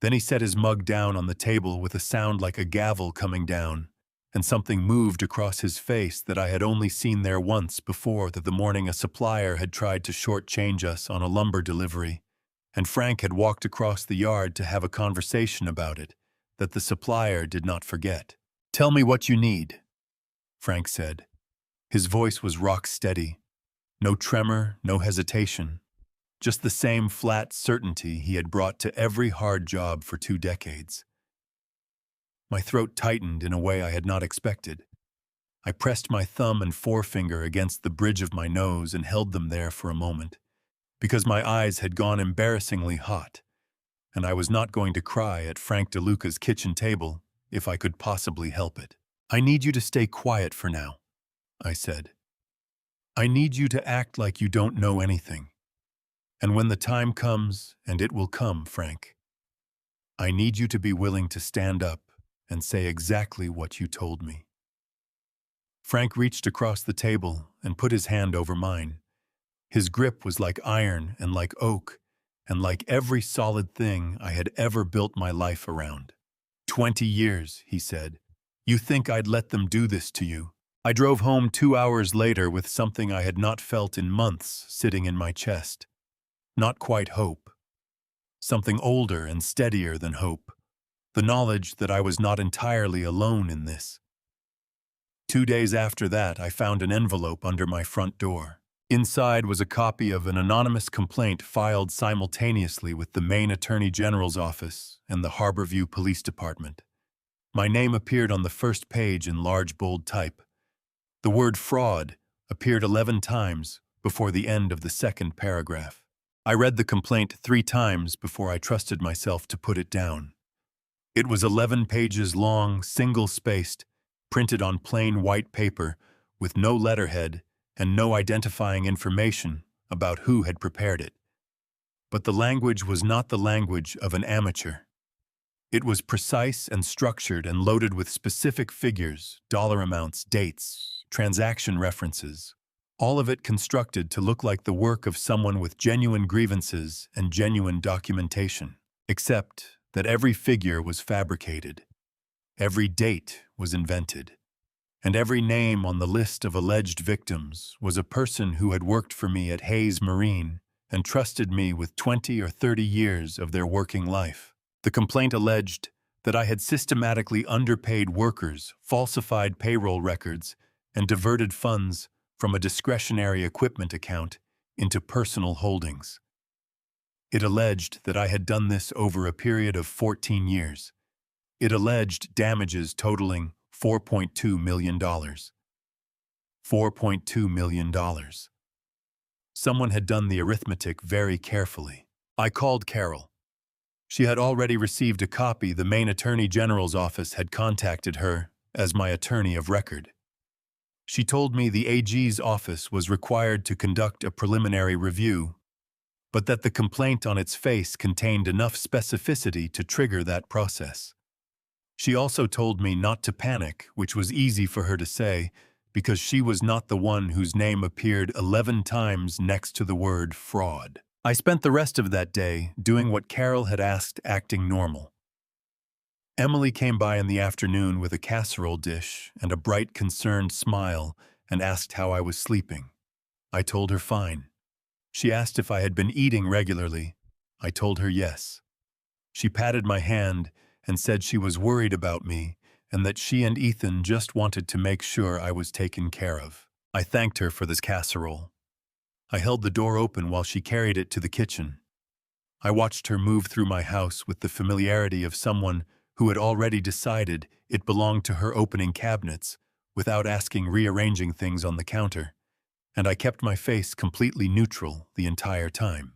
Then he set his mug down on the table with a sound like a gavel coming down, and something moved across his face that I had only seen there once before, that the morning a supplier had tried to shortchange us on a lumber delivery, and Frank had walked across the yard to have a conversation about it, that the supplier did not forget. Tell me what you need, Frank said. His voice was rock steady. No tremor, no hesitation. Just the same flat certainty he had brought to every hard job for 2 decades. My throat tightened in a way I had not expected. I pressed my thumb and forefinger against the bridge of my nose and held them there for a moment, because my eyes had gone embarrassingly hot, and I was not going to cry at Frank DeLuca's kitchen table if I could possibly help it. I need you to stay quiet for now, I said. I need you to act like you don't know anything. And when the time comes, and it will come, Frank, I need you to be willing to stand up and say exactly what you told me. Frank reached across the table and put his hand over mine. His grip was like iron and like oak, and like every solid thing I had ever built my life around. 20 years, he said. You think I'd let them do this to you? I drove home 2 hours later with something I had not felt in months sitting in my chest. Not quite hope. Something older and steadier than hope. The knowledge that I was not entirely alone in this. 2 days after that, I found an envelope under my front door. Inside was a copy of an anonymous complaint filed simultaneously with the Maine Attorney General's office and the Harborview Police Department. My name appeared on the first page in large bold type. The word fraud appeared 11 times before the end of the second paragraph. I read the complaint 3 times before I trusted myself to put it down. It was 11 pages long, single-spaced, printed on plain white paper, with no letterhead and no identifying information about who had prepared it. But the language was not the language of an amateur. It was precise and structured and loaded with specific figures, dollar amounts, dates, transaction references, all of it constructed to look like the work of someone with genuine grievances and genuine documentation, except that every figure was fabricated, every date was invented, and every name on the list of alleged victims was a person who had worked for me at Hayes Marine and trusted me with 20 or 30 years of their working life. The complaint alleged that I had systematically underpaid workers, falsified payroll records, and diverted funds from a discretionary equipment account into personal holdings. It alleged that I had done this over a period of 14 years. It alleged damages totaling $4.2 million. $4.2 million. Someone had done the arithmetic very carefully. I called Carol. She had already received a copy. The Maine Attorney General's office had contacted her as my attorney of record. She told me the AG's office was required to conduct a preliminary review, but that the complaint on its face contained enough specificity to trigger that process. She also told me not to panic, which was easy for her to say, because she was not the one whose name appeared 11 times next to the word fraud. I spent the rest of that day doing what Carol had asked, acting normal. Emily came by in the afternoon with a casserole dish and a bright, concerned smile and asked how I was sleeping. I told her fine. She asked if I had been eating regularly. I told her yes. She patted my hand and said she was worried about me and that she and Ethan just wanted to make sure I was taken care of. I thanked her for this casserole. I held the door open while she carried it to the kitchen. I watched her move through my house with the familiarity of someone who had already decided it belonged to her, opening cabinets, without asking, rearranging things on the counter, and I kept my face completely neutral the entire time.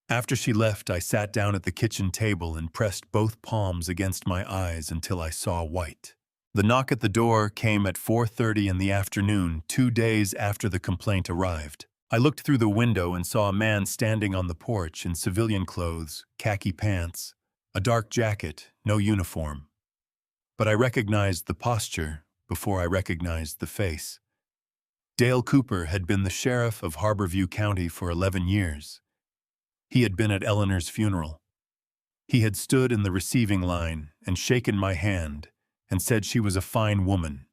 After she left, I sat down at the kitchen table and pressed both palms against my eyes until I saw white. The knock at the door came at 4:30 in the afternoon, 2 days after the complaint arrived. I looked through the window and saw a man standing on the porch in civilian clothes, khaki pants, a dark jacket, no uniform. But I recognized the posture before I recognized the face. Dale Cooper had been the sheriff of Harborview County for 11 years. He had been at Eleanor's funeral. He had stood in the receiving line and shaken my hand and said she was a fine woman,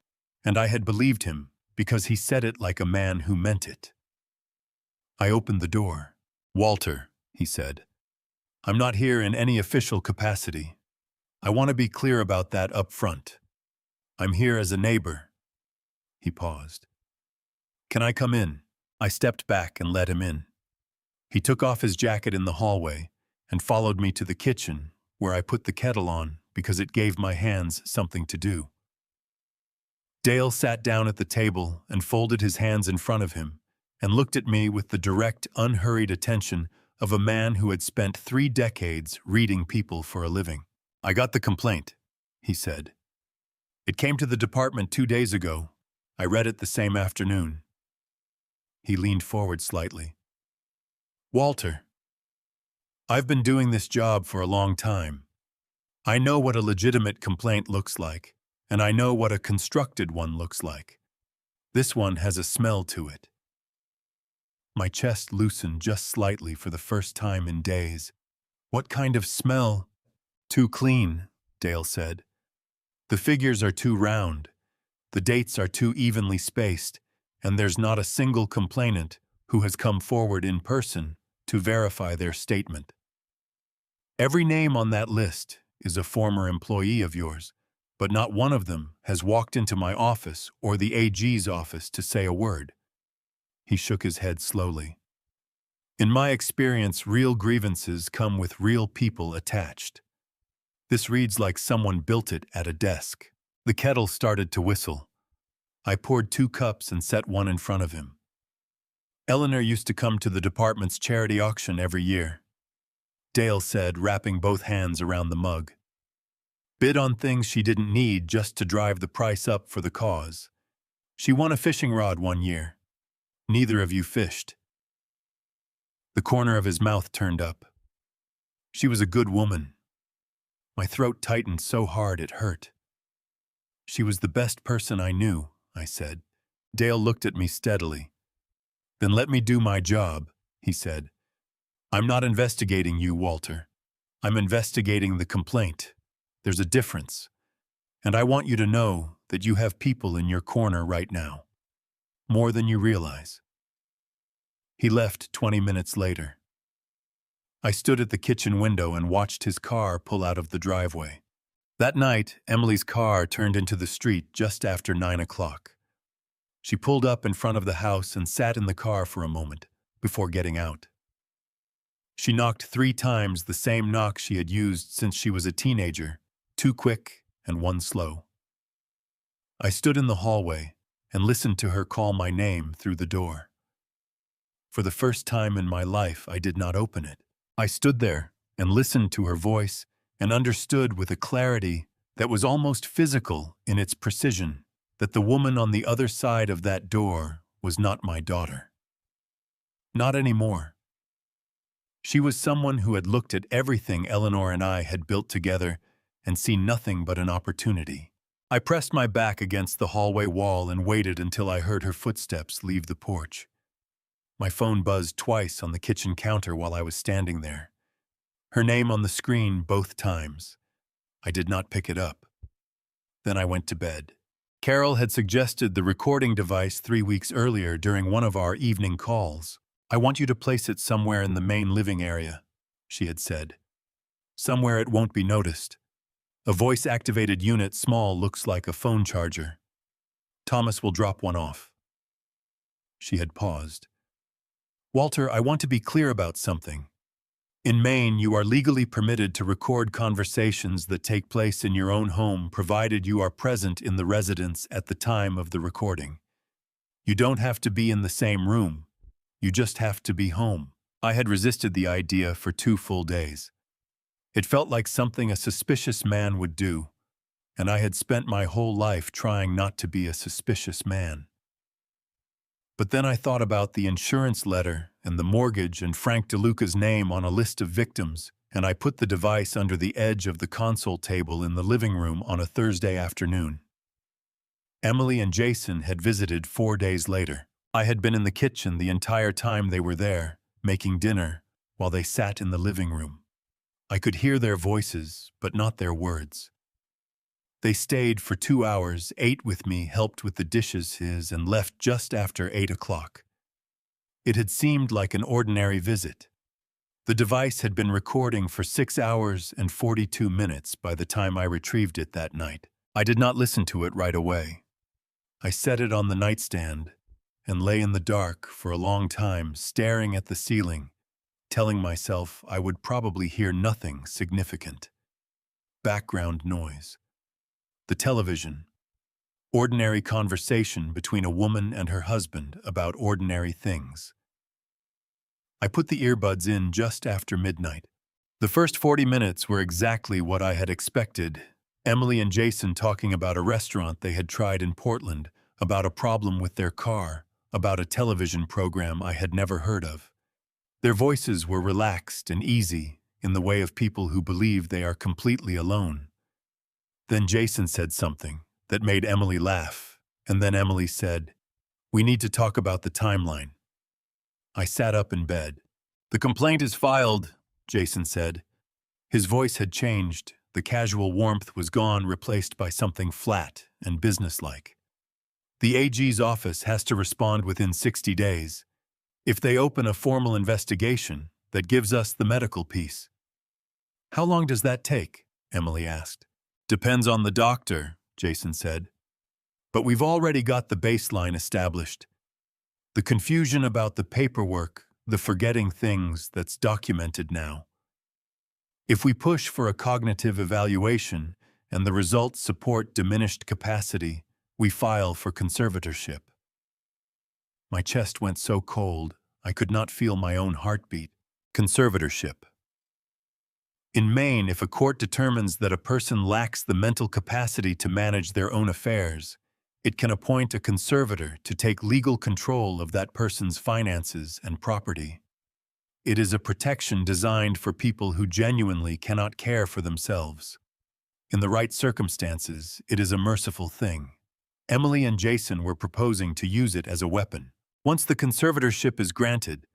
and I had believed him because he said it like a man who meant it. I opened the door. "Walter," he said, "I'm not here in any official capacity. I want to be clear about that up front. I'm here as a neighbor." He paused. "Can I come in?" I stepped back and let him in. He took off his jacket in the hallway and followed me to the kitchen, where I put the kettle on because it gave my hands something to do. Dale sat down at the table and folded his hands in front of him and looked at me with the direct, unhurried attention of a man who had spent 3 decades reading people for a living. "I got the complaint," he said. "It came to the department 2 days ago. I read it the same afternoon." He leaned forward slightly. "Walter, I've been doing this job for a long time. I know what a legitimate complaint looks like, and I know what a constructed one looks like. This one has a smell to it." My chest loosened just slightly for the first time in days. "What kind of smell?" "Too clean," Dale said. "The figures are too round, the dates are too evenly spaced, and there's not a single complainant who has come forward in person to verify their statement. Every name on that list is a former employee of yours, but not one of them has walked into my office or the AG's office to say a word." He shook his head slowly. "In my experience, real grievances come with real people attached. This reads like someone built it at a desk." The kettle started to whistle. I poured 2 cups and set one in front of him. "Eleanor used to come to the department's charity auction every year," Dale said, wrapping both hands around the mug. "Bid on things she didn't need just to drive the price up for the cause. She won a fishing rod one year. Neither of you fished." The corner of his mouth turned up. "She was a good woman." My throat tightened so hard it hurt. "She was the best person I knew," I said. Dale looked at me steadily. "Then let me do my job," he said. "I'm not investigating you, Walter. I'm investigating the complaint. There's a difference. And I want you to know that you have people in your corner right now. More than you realize." He left 20 minutes later. I stood at the kitchen window and watched his car pull out of the driveway. That night, Emily's car turned into the street just after 9 o'clock. She pulled up in front of the house and sat in the car for a moment before getting out. She knocked 3 times, the same knock she had used since she was a teenager, 2 quick and 1 slow. I stood in the hallway and listened to her call my name through the door. For the first time in my life, I did not open it. I stood there and listened to her voice and understood with a clarity that was almost physical in its precision that the woman on the other side of that door was not my daughter. Not anymore. She was someone who had looked at everything Eleanor and I had built together and seen nothing but an opportunity. I pressed my back against the hallway wall and waited until I heard her footsteps leave the porch. My phone buzzed twice on the kitchen counter while I was standing there. Her name on the screen both times. I did not pick it up. Then I went to bed. Carol had suggested the recording device 3 weeks earlier during one of our evening calls. "I want you to place it somewhere in the main living area," she had said. "Somewhere it won't be noticed. A voice-activated unit small looks like a phone charger. Thomas will drop one off." She had paused. "Walter, I want to be clear about something. In Maine, you are legally permitted to record conversations that take place in your own home provided you are present in the residence at the time of the recording. You don't have to be in the same room. You just have to be home. I had resisted the idea for 2 full days. It felt like something a suspicious man would do, and I had spent my whole life trying not to be a suspicious man. But then I thought about the insurance letter and the mortgage and Frank DeLuca's name on a list of victims, and I put the device under the edge of the console table in the living room on a Thursday afternoon. Emily and Jason had visited 4 days later. I had been in the kitchen the entire time they were there, making dinner, while they sat in the living room. I could hear their voices, but not their words. They stayed for 2 hours, ate with me, helped with the dishes, and left just after 8 o'clock. It had seemed like an ordinary visit. The device had been recording for 6 hours and 42 minutes by the time I retrieved it that night. I did not listen to it right away. I set it on the nightstand and lay in the dark for a long time, staring at the ceiling, telling myself I would probably hear nothing significant. Background noise. The television. Ordinary conversation between a woman and her husband about ordinary things. I put the earbuds in just after midnight. The first 40 minutes were exactly what I had expected. Emily and Jason talking about a restaurant they had tried in Portland, about a problem with their car, about a television program I had never heard of. Their voices were relaxed and easy, in the way of people who believe they are completely alone. Then Jason said something that made Emily laugh, and then Emily said, "We need to talk about the timeline." I sat up in bed. "The complaint is filed," Jason said. His voice had changed. The casual warmth was gone, replaced by something flat and businesslike. "The AG's office has to respond within 60 days. If they open a formal investigation, that gives us the medical piece." "How long does that take?" Emily asked. "Depends on the doctor," Jason said. "But we've already got the baseline established. The confusion about the paperwork, the forgetting things, that's documented now. If we push for a cognitive evaluation and the results support diminished capacity, we file for conservatorship." My chest went so cold, I could not feel my own heartbeat. Conservatorship. In Maine, if a court determines that a person lacks the mental capacity to manage their own affairs, it can appoint a conservator to take legal control of that person's finances and property. It is a protection designed for people who genuinely cannot care for themselves. In the right circumstances, it is a merciful thing. Emily and Jason were proposing to use it as a weapon. "Once the conservatorship is granted,"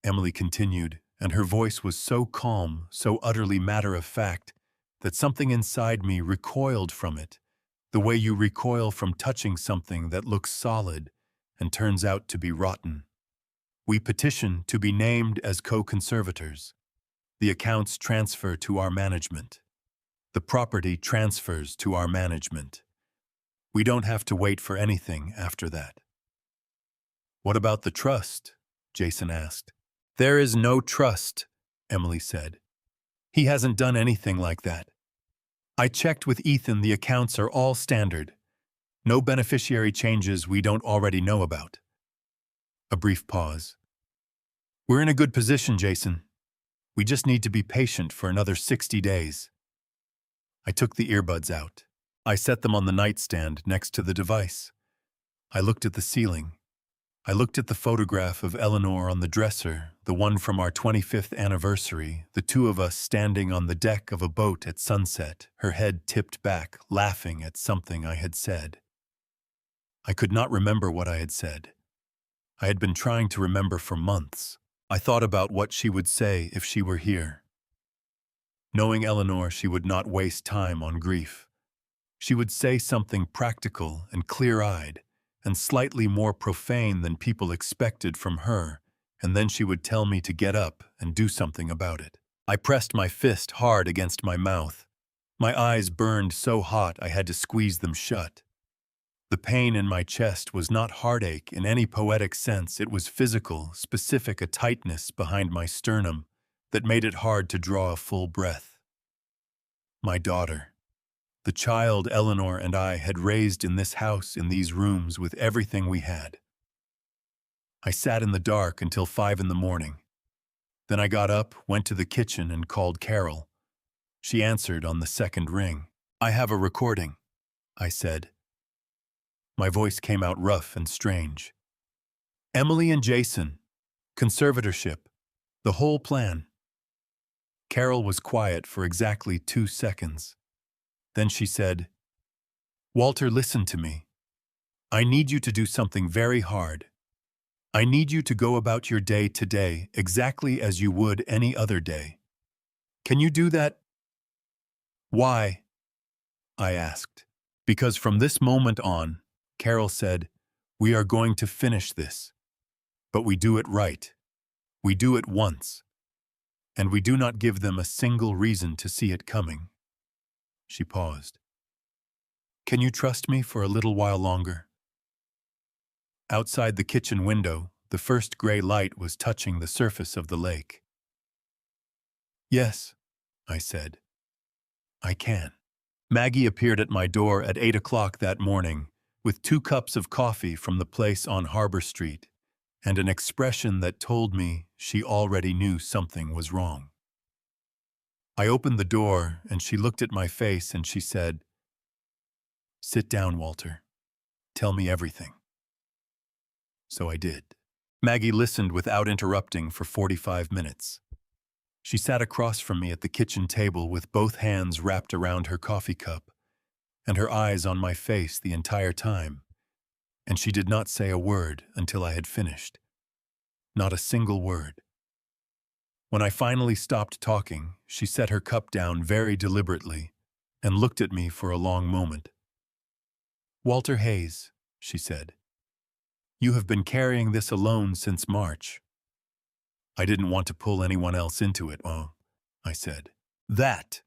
Emily continued, and her voice was so calm, so utterly matter-of-fact, that something inside me recoiled from it, the way you recoil from touching something that looks solid and turns out to be rotten. "We petition to be named as co-conservators. The accounts transfer to our management. The property transfers to our management. We don't have to wait for anything after that." "What about the trust?" Jason asked. "There is no trust," Emily said. "He hasn't done anything like that. I checked with Ethan, the accounts are all standard. No beneficiary changes we don't already know about." A brief pause. "We're in a good position, Jason. We just need to be patient for another 60 days. I took the earbuds out. I set them on the nightstand next to the device. I looked at the ceiling. I looked at the photograph of Eleanor on the dresser, the one from our 25th anniversary, the two of us standing on the deck of a boat at sunset, her head tipped back, laughing at something I had said. I could not remember what I had said. I had been trying to remember for months. I thought about what she would say if she were here. Knowing Eleanor, she would not waste time on grief. She would say something practical and clear-eyed, and slightly more profane than people expected from her, and then she would tell me to get up and do something about it. I pressed my fist hard against my mouth. My eyes burned so hot I had to squeeze them shut. The pain in my chest was not heartache in any poetic sense. It was physical, specific, a tightness behind my sternum, that made it hard to draw a full breath. My daughter, the child Eleanor and I had raised in this house, in these rooms, with everything we had. I sat in the dark until 5 in the morning. Then I got up, went to the kitchen, and called Carol. She answered on the second ring. "I have a recording," I said. My voice came out rough and strange. "Emily and Jason, conservatorship, the whole plan." Carol was quiet for exactly 2 seconds. Then she said, "Walter, listen to me. I need you to do something very hard. I need you to go about your day today exactly as you would any other day. Can you do that?" "Why?" I asked. "Because from this moment on," Carol said, "we are going to finish this. But we do it right. We do it once. And we do not give them a single reason to see it coming." She paused. "Can you trust me for a little while longer?" Outside the kitchen window, the first gray light was touching the surface of the lake. "Yes," I said. "I can." Maggie appeared at my door at 8 o'clock that morning with 2 cups of coffee from the place on Harbor Street and an expression that told me she already knew something was wrong. I opened the door and she looked at my face and she said, "Sit down, Walter. Tell me everything." So I did. Maggie listened without interrupting for 45 minutes. She sat across from me at the kitchen table with both hands wrapped around her coffee cup and her eyes on my face the entire time, and she did not say a word until I had finished. Not a single word. When I finally stopped talking, she set her cup down very deliberately and looked at me for a long moment. "Walter Hayes," she said, "you have been carrying this alone since March." I didn't want to pull anyone else into it, I said. "That,"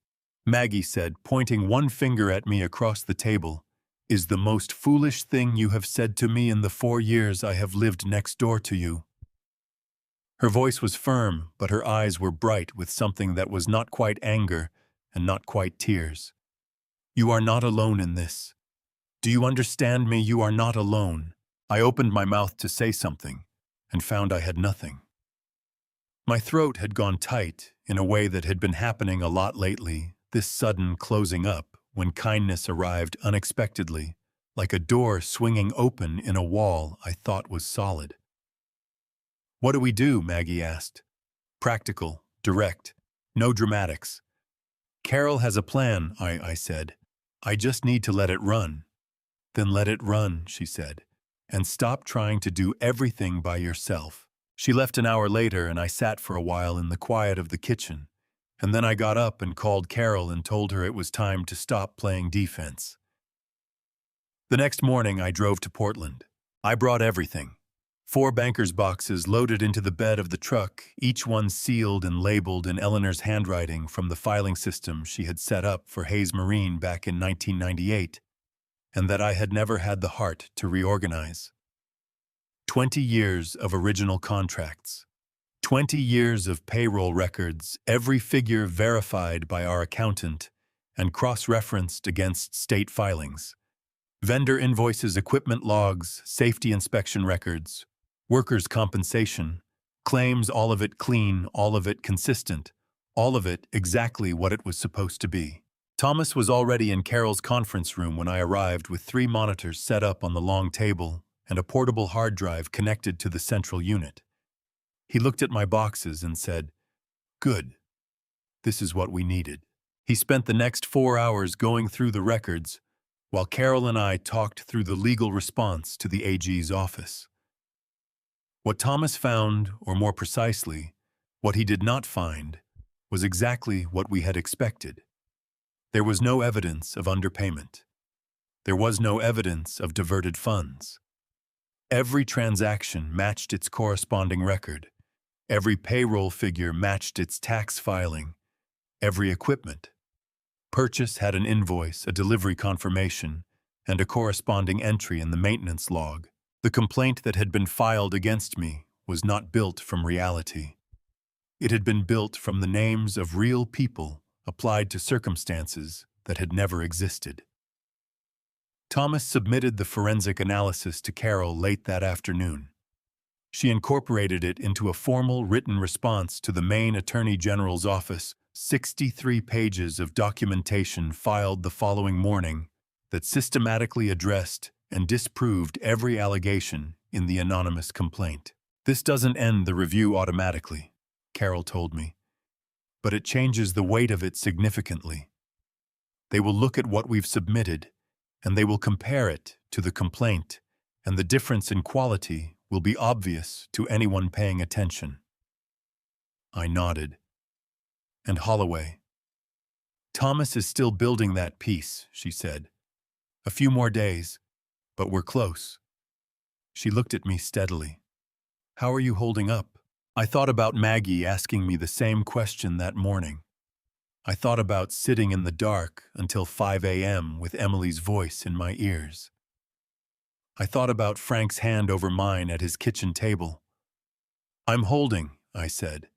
Maggie said, pointing one finger at me across the table, "is the most foolish thing you have said to me in the 4 years I have lived next door to you." Her voice was firm, but her eyes were bright with something that was not quite anger and not quite tears. "You are not alone in this. Do you understand me? You are not alone." I opened my mouth to say something and found I had nothing. My throat had gone tight in a way that had been happening a lot lately, this sudden closing up when kindness arrived unexpectedly, like a door swinging open in a wall I thought was solid. "What do we do?" Maggie asked. "Practical, direct, no dramatics." "Carol has a plan," I said. "I just need to let it run." "Then let it run," she said, "and stop trying to do everything by yourself." She left an hour later and I sat for a while in the quiet of the kitchen, and then I got up and called Carol and told her it was time to stop playing defense. The next morning I drove to Portland. I brought everything. 4 banker's boxes loaded into the bed of the truck, each one sealed and labeled in Eleanor's handwriting from the filing system she had set up for Hayes Marine back in 1998, and that I had never had the heart to reorganize. 20 years of original contracts. 20 years of payroll records, every figure verified by our accountant and cross-referenced against state filings. Vendor invoices, equipment logs, safety inspection records, workers' compensation, claims, all of it clean, all of it consistent, all of it exactly what it was supposed to be. Thomas was already in Carol's conference room when I arrived with 3 monitors set up on the long table and a portable hard drive connected to the central unit. He looked at my boxes and said, "Good. This is what we needed." He spent the next 4 hours going through the records, while Carol and I talked through the legal response to the AG's office. What Thomas found, or more precisely, what he did not find, was exactly what we had expected. There was no evidence of underpayment. There was no evidence of diverted funds. Every transaction matched its corresponding record. Every payroll figure matched its tax filing. Every equipment purchase had an invoice, a delivery confirmation, and a corresponding entry in the maintenance log. The complaint that had been filed against me was not built from reality. It had been built from the names of real people applied to circumstances that had never existed. Thomas submitted the forensic analysis to Carol late that afternoon. She incorporated it into a formal written response to the Maine Attorney General's office, 63 pages of documentation filed the following morning that systematically addressed and disproved every allegation in the anonymous complaint. "This doesn't end the review automatically," Carol told me, "but it changes the weight of it significantly. They will look at what we've submitted, and they will compare it to the complaint, and the difference in quality will be obvious to anyone paying attention." I nodded. "And Holloway?" "Thomas is still building that piece," she said. "A few more days, but we're close." She looked at me steadily. "How are you holding up?" I thought about Maggie asking me the same question that morning. I thought about sitting in the dark until 5 a.m. with Emily's voice in my ears. I thought about Frank's hand over mine at his kitchen table. "I'm holding," I said.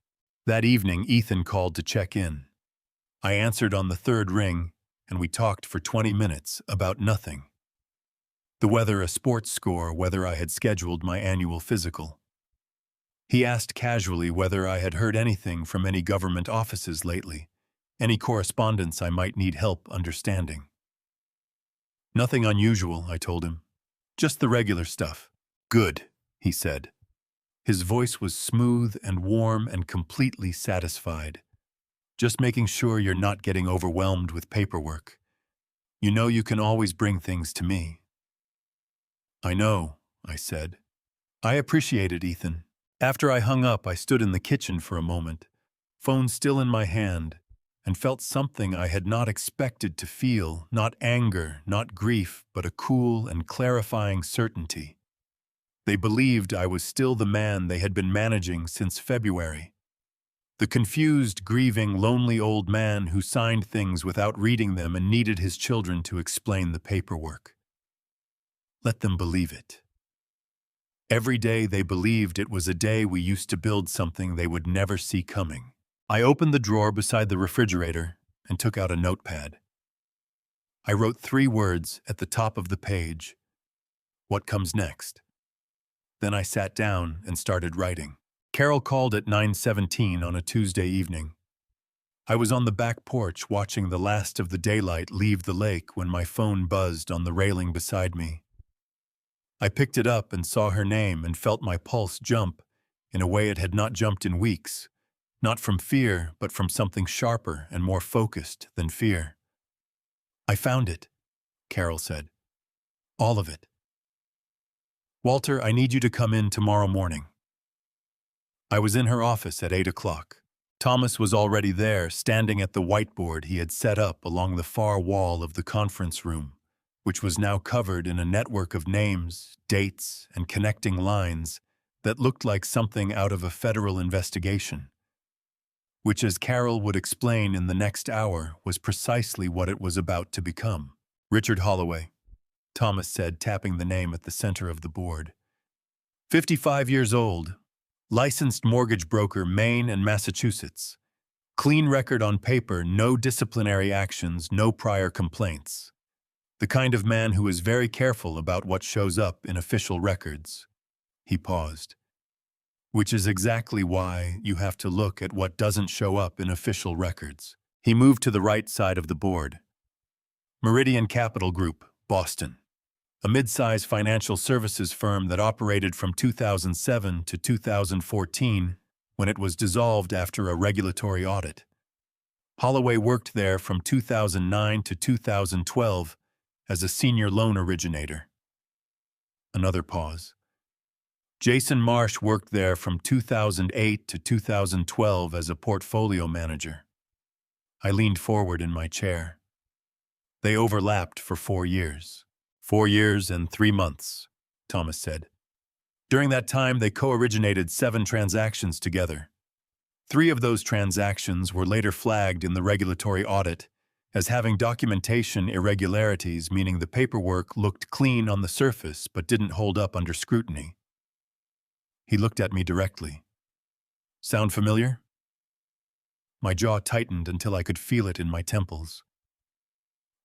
That evening, Ethan called to check in. I answered on the third ring, and we talked for 20 minutes about nothing. The weather, a sports score, whether I had scheduled my annual physical. He asked casually whether I had heard anything from any government offices lately, any correspondence I might need help understanding. "Nothing unusual," I told him. "Just the regular stuff." "Good," he said. His voice was smooth and warm and completely satisfied. "Just making sure you're not getting overwhelmed with paperwork. You know you can always bring things to me." "I know," I said. "I appreciate it, Ethan." After I hung up, I stood in the kitchen for a moment, phone still in my hand, and felt something I had not expected to feel, not anger, not grief, but a cool and clarifying certainty. They believed I was still the man they had been managing since February. The confused, grieving, lonely old man who signed things without reading them and needed his children to explain the paperwork. Let them believe it. Every day they believed it was a day we used to build something they would never see coming. I opened the drawer beside the refrigerator and took out a notepad. I wrote 3 words at the top of the page. "What comes next?" Then I sat down and started writing. Carol called at 9:17 on a Tuesday evening. I was on the back porch watching the last of the daylight leave the lake when my phone buzzed on the railing beside me. I picked it up and saw her name and felt my pulse jump in a way it had not jumped in weeks, not from fear, but from something sharper and more focused than fear. "I found it," Carol said. "All of it. Walter, I need you to come in tomorrow morning." I was in her office at 8 o'clock. Thomas was already there, standing at the whiteboard he had set up along the far wall of the conference room, which was now covered in a network of names, dates, and connecting lines that looked like something out of a federal investigation. Which, as Carol would explain in the next hour, was precisely what it was about to become. "Richard Holloway," Thomas said, tapping the name at the center of the board. 55 years old, licensed mortgage broker, Maine and Massachusetts. Clean record on paper, no disciplinary actions, no prior complaints. The kind of man who is very careful about what shows up in official records. He paused. "Which is exactly why you have to look at what doesn't show up in official records." He moved to the right side of the board. "Meridian Capital Group, Boston. A mid-size financial services firm that operated from 2007 to 2014 when it was dissolved after a regulatory audit. Holloway worked there from 2009 to 2012 as a senior loan originator." Another pause. "Jason Marsh worked there from 2008 to 2012 as a portfolio manager." I leaned forward in my chair. "They overlapped for 4 years. 4 years and 3 months, Thomas said. "During that time, they co-originated 7 transactions together. 3 of those transactions were later flagged in the regulatory audit as having documentation irregularities, meaning the paperwork looked clean on the surface but didn't hold up under scrutiny." He looked at me directly. "Sound familiar?" My jaw tightened until I could feel it in my temples.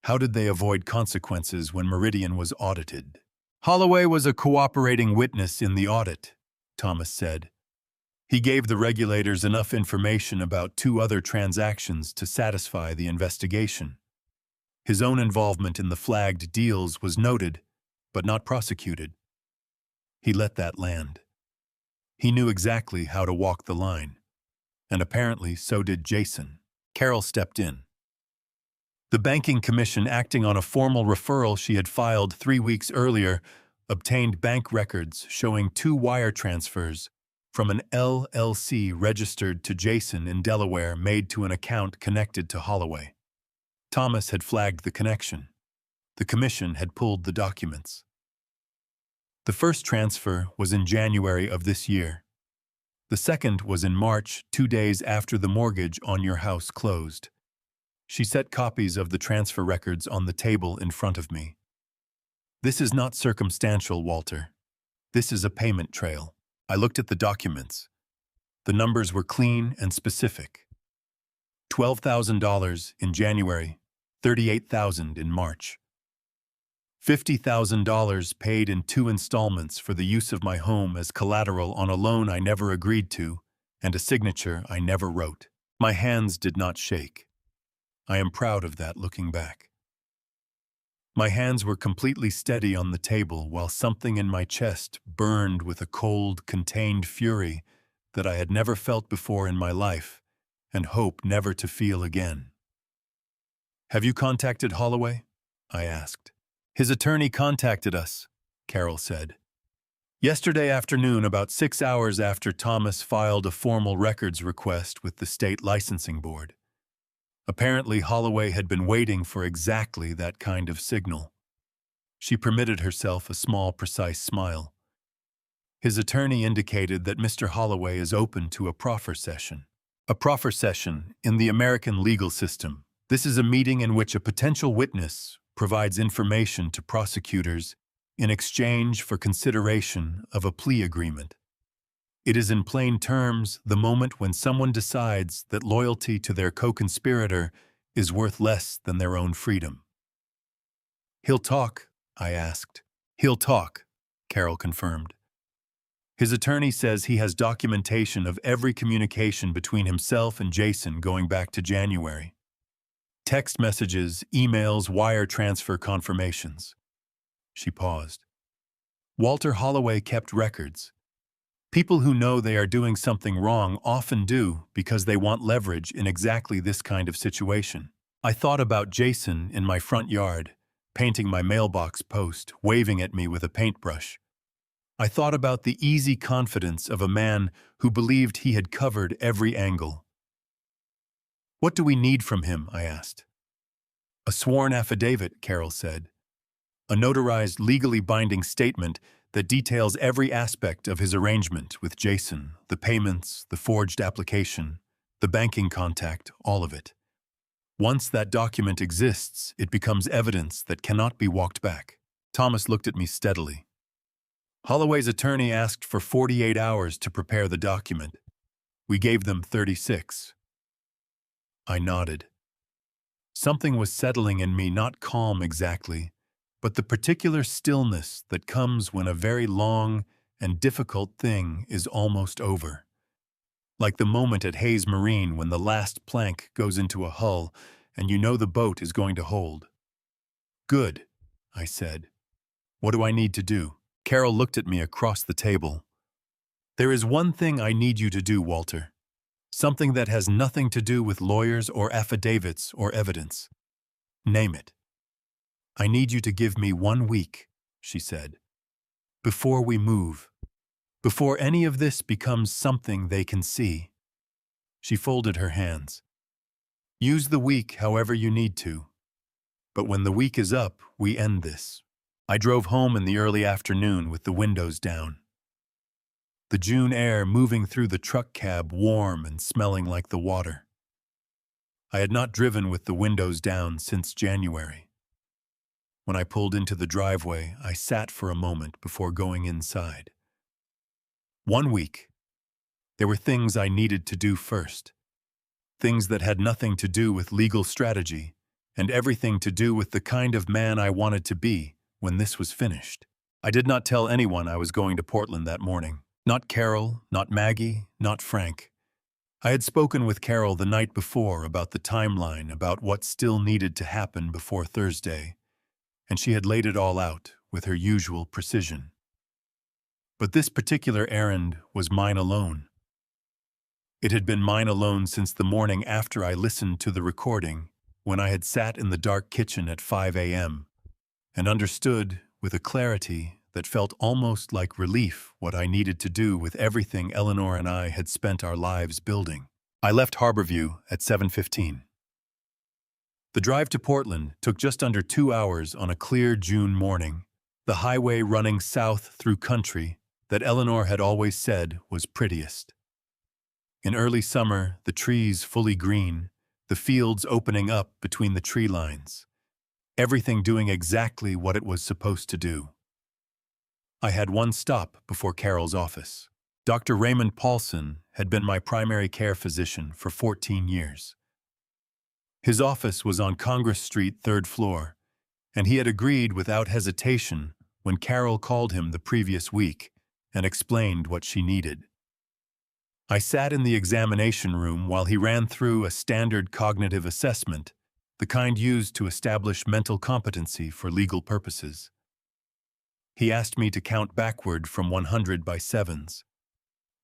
How did they avoid consequences when Meridian was audited? Holloway was a cooperating witness in the audit, Thomas said. He gave the regulators enough information about 2 other transactions to satisfy the investigation. His own involvement in the flagged deals was noted, but not prosecuted. He let that land. He knew exactly how to walk the line, and apparently so did Jason. Carol stepped in. The banking commission, acting on a formal referral she had filed 3 weeks earlier, obtained bank records showing 2 wire transfers from an LLC registered to Jason in Delaware made to an account connected to Holloway. Thomas had flagged the connection. The commission had pulled the documents. The first transfer was in January of this year. The second was in March, 2 days after the mortgage on your house closed. She set copies of the transfer records on the table in front of me. This is not circumstantial, Walter. This is a payment trail. I looked at the documents. The numbers were clean and specific. $12,000 in January, $38,000 in March. $50,000 paid in 2 installments for the use of my home as collateral on a loan I never agreed to and a signature I never wrote. My hands did not shake. I am proud of that looking back. My hands were completely steady on the table while something in my chest burned with a cold, contained fury that I had never felt before in my life and hope never to feel again. Have you contacted Holloway? I asked. His attorney contacted us, Carol said. Yesterday afternoon, about 6 hours after Thomas filed a formal records request with the state licensing board. Apparently, Holloway had been waiting for exactly that kind of signal. She permitted herself a small, precise smile. His attorney indicated that Mr. Holloway is open to a proffer session. A proffer session, in the American legal system, this is a meeting in which a potential witness provides information to prosecutors in exchange for consideration of a plea agreement. It is in plain terms the moment when someone decides that loyalty to their co-conspirator is worth less than their own freedom. He'll talk, I asked. He'll talk, Carol confirmed. His attorney says he has documentation of every communication between himself and Jason going back to January. Text messages, emails, wire transfer confirmations. She paused. Walter Holloway kept records. People who know they are doing something wrong often do because they want leverage in exactly this kind of situation. I thought about Jason in my front yard, painting my mailbox post, waving at me with a paintbrush. I thought about the easy confidence of a man who believed he had covered every angle. What do we need from him? I asked. A sworn affidavit, Carol said. A notarized, legally binding statement that details every aspect of his arrangement with Jason, the payments, the forged application, the banking contact, all of it. Once that document exists, it becomes evidence that cannot be walked back. Thomas looked at me steadily. Holloway's attorney asked for 48 hours to prepare the document. We gave them 36. I nodded. Something was settling in me, not calm exactly, but the particular stillness that comes when a very long and difficult thing is almost over. Like the moment at Hayes Marine when the last plank goes into a hull and you know the boat is going to hold. Good, I said. What do I need to do? Carol looked at me across the table. There is one thing I need you to do, Walter. Something that has nothing to do with lawyers or affidavits or evidence. Name it. I need you to give me 1 week, she said. Before we move. Before any of this becomes something they can see. She folded her hands. Use the week however you need to. But when the week is up, we end this. I drove home in the early afternoon with the windows down. The June air moving through the truck cab warm and smelling like the water. I had not driven with the windows down since January. When I pulled into the driveway, I sat for a moment before going inside. 1 week. There were things I needed to do first. things that had nothing to do with legal strategy, and everything to do with the kind of man I wanted to be when this was finished. I did not tell anyone I was going to Portland that morning. Not Carol, not Maggie, not Frank. I had spoken with Carol the night before about the timeline, about what still needed to happen before Thursday, and she had laid it all out with her usual precision. But this particular errand was mine alone. It had been mine alone since the morning after I listened to the recording, when I had sat in the dark kitchen at 5 a.m. and understood, with a clarity that felt almost like relief, what I needed to do with everything Eleanor and I had spent our lives building. I left Harborview at 7:15. The drive to Portland took just under 2 hours on a clear June morning, the highway running south through country that Eleanor had always said was prettiest. In early summer, the trees fully green, the fields opening up between the tree lines, everything doing exactly what it was supposed to do. I had one stop before Carol's office. Dr. Raymond Paulson had been my primary care physician for 14 years. His office was on Congress Street, 3rd floor, and he had agreed without hesitation when Carol called him the previous week and explained what she needed. I sat in the examination room while he ran through a standard cognitive assessment, the kind used to establish mental competency for legal purposes. He asked me to count backward from 100 by sevens.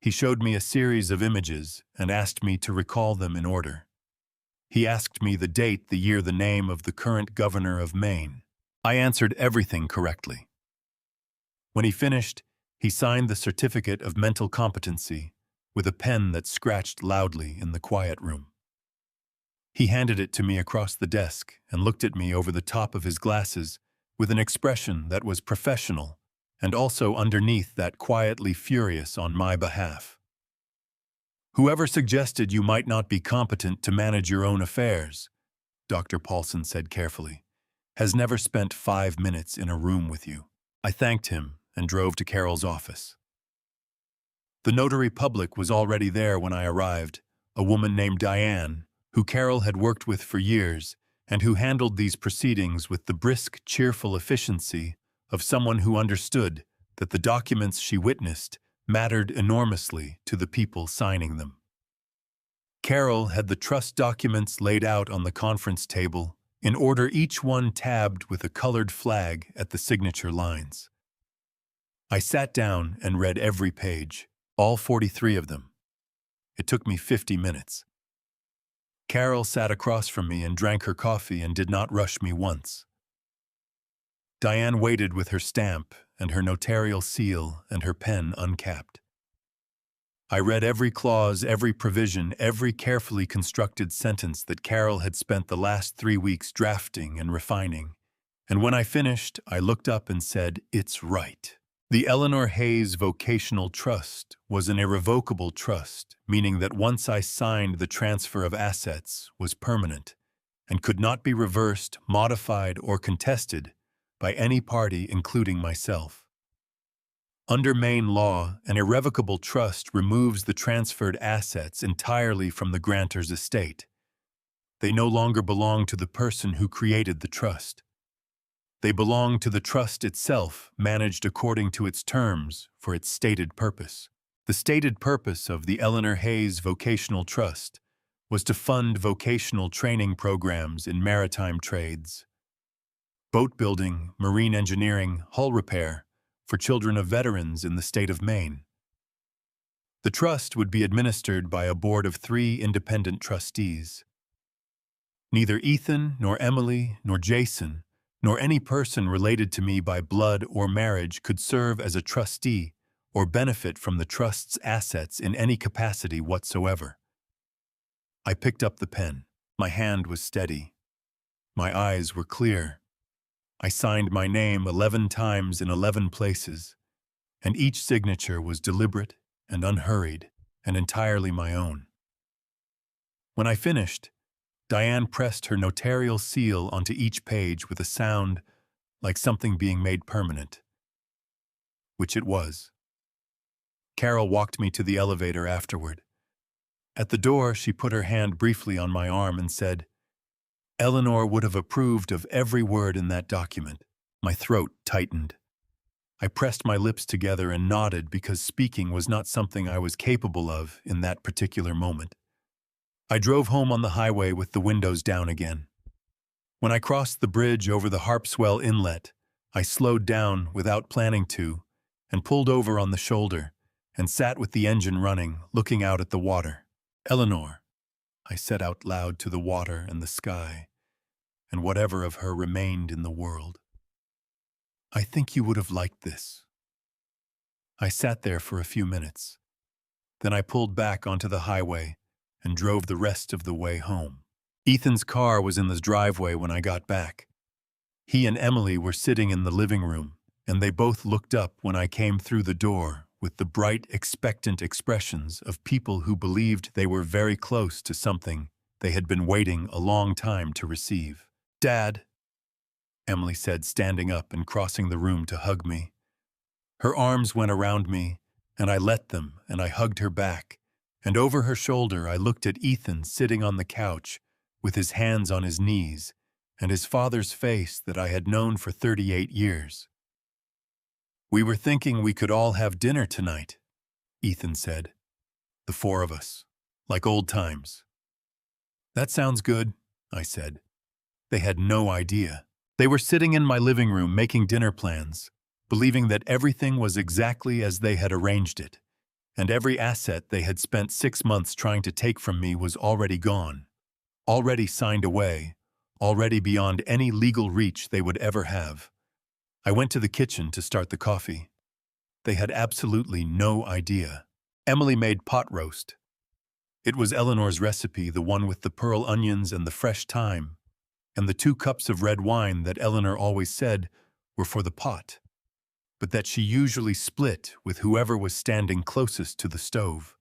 He showed me a series of images and asked me to recall them in order. He asked me the date, the year, the name of the current governor of Maine. I answered everything correctly. When he finished, he signed the certificate of mental competency with a pen that scratched loudly in the quiet room. He handed it to me across the desk and looked at me over the top of his glasses with an expression that was professional and also underneath that quietly furious on my behalf. "Whoever suggested you might not be competent to manage your own affairs," Dr. Paulson said carefully, "has never spent 5 minutes in a room with you." I thanked him and drove to Carol's office. The notary public was already there when I arrived, a woman named Diane, who Carol had worked with for years and who handled these proceedings with the brisk, cheerful efficiency of someone who understood that the documents she witnessed mattered enormously to the people signing them. Carol had the trust documents laid out on the conference table, in order, each one tabbed with a colored flag at the signature lines. I sat down and read every page, all 43 of them. It took me 50 minutes. Carol sat across from me and drank her coffee and did not rush me once. Diane waited with her stamp and her notarial seal and her pen uncapped. I read every clause, every provision, every carefully constructed sentence that Carol had spent the last 3 weeks drafting and refining, and when I finished, I looked up and said, "It's right." The Eleanor Hayes Vocational Trust was an irrevocable trust, meaning that once I signed, the transfer of assets was permanent and could not be reversed, modified, or contested by any party, including myself. Under Maine law, an irrevocable trust removes the transferred assets entirely from the grantor's estate. They no longer belong to the person who created the trust. They belong to the trust itself, managed according to its terms for its stated purpose. The stated purpose of the Eleanor Hayes Vocational Trust was to fund vocational training programs in maritime trades, boat building, marine engineering, hull repair, for children of veterans in the state of Maine. The trust would be administered by a board of 3 independent trustees. Neither Ethan, nor Emily, nor Jason, nor any person related to me by blood or marriage could serve as a trustee or benefit from the trust's assets in any capacity whatsoever. I picked up the pen. My hand was steady. My eyes were clear. I signed my name 11 times in 11 places, and each signature was deliberate and unhurried and entirely my own. When I finished, Diane pressed her notarial seal onto each page with a sound like something being made permanent, which it was. Carol walked me to the elevator afterward. At the door, she put her hand briefly on my arm and said, "Eleanor would have approved of every word in that document." My throat tightened. I pressed my lips together and nodded because speaking was not something I was capable of in that particular moment. I drove home on the highway with the windows down again. When I crossed the bridge over the Harpswell Inlet, I slowed down without planning to and pulled over on the shoulder and sat with the engine running, looking out at the water. "Eleanor," I said out loud to the water and the sky, and whatever of her remained in the world. "I think you would have liked this." I sat there for a few minutes. Then I pulled back onto the highway and drove the rest of the way home. Ethan's car was in the driveway when I got back. He and Emily were sitting in the living room, and they both looked up when I came through the door with the bright, expectant expressions of people who believed they were very close to something they had been waiting a long time to receive. "Dad," Emily said, standing up and crossing the room to hug me. Her arms went around me, and I let them, and I hugged her back, and over her shoulder I looked at Ethan sitting on the couch with his hands on his knees and his father's face that I had known for 38 years. "We were thinking we could all have dinner tonight," Ethan said. "The four of us, like old times." "That sounds good," I said. They had no idea. They were sitting in my living room making dinner plans, believing that everything was exactly as they had arranged it, and every asset they had spent 6 months trying to take from me was already gone, already signed away, already beyond any legal reach they would ever have. I went to the kitchen to start the coffee. They had absolutely no idea. Emily made pot roast. It was Eleanor's recipe, the one with the pearl onions and the fresh thyme, and the 2 cups of red wine that Eleanor always said were for the pot, but that she usually split with whoever was standing closest to the stove.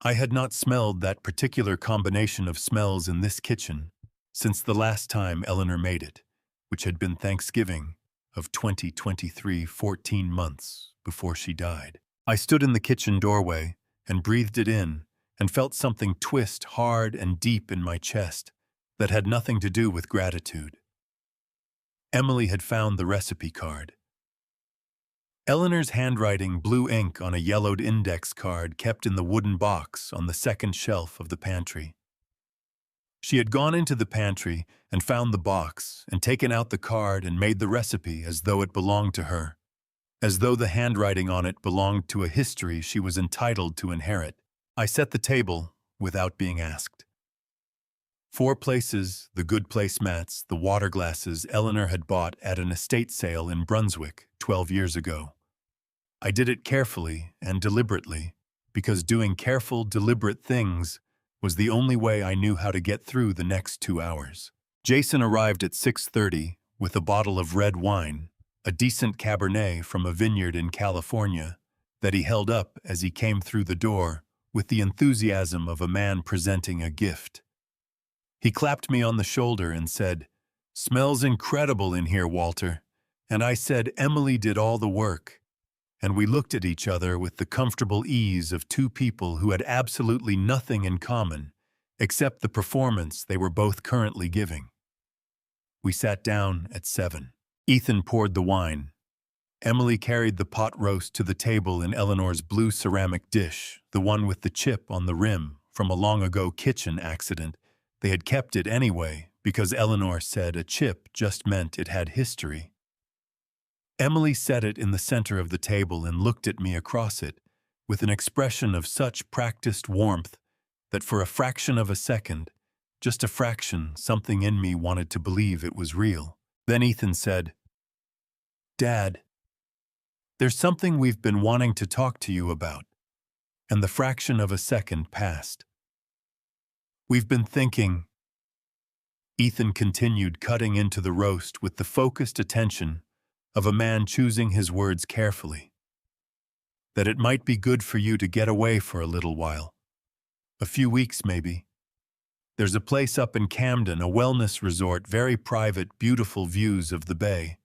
I had not smelled that particular combination of smells in this kitchen since the last time Eleanor made it, which had been Thanksgiving of 2023, 14 months before she died. I stood in the kitchen doorway and breathed it in and felt something twist hard and deep in my chest that had nothing to do with gratitude. Emily had found the recipe card. Eleanor's handwriting, blue ink on a yellowed index card kept in the wooden box on the second shelf of the pantry. She had gone into the pantry and found the box and taken out the card and made the recipe as though it belonged to her, as though the handwriting on it belonged to a history she was entitled to inherit. I set the table without being asked. 4 places, the good placemats, the water glasses Eleanor had bought at an estate sale in Brunswick 12 years ago. I did it carefully and deliberately, because doing careful, deliberate things was the only way I knew how to get through the next 2 hours. Jason arrived at 6:30 with a bottle of red wine, a decent Cabernet from a vineyard in California, that he held up as he came through the door with the enthusiasm of a man presenting a gift. He clapped me on the shoulder and said, "Smells incredible in here, Walter." And I said Emily did all the work. And we looked at each other with the comfortable ease of 2 people who had absolutely nothing in common except the performance they were both currently giving. We sat down at 7. Ethan poured the wine. Emily carried the pot roast to the table in Eleanor's blue ceramic dish, the one with the chip on the rim from a long-ago kitchen accident. They had kept it anyway because Eleanor said a chip just meant it had history. Emily set it in the center of the table and looked at me across it with an expression of such practiced warmth that for a fraction of a second, just a fraction, something in me wanted to believe it was real. Then Ethan said, "Dad, there's something we've been wanting to talk to you about." And the fraction of a second passed. "We've been thinking," Ethan continued, cutting into the roast with the focused attention of a man choosing his words carefully, "that it might be good for you to get away for a little while. A few weeks, maybe. There's a place up in Camden, a wellness resort, very private, beautiful views of the bay.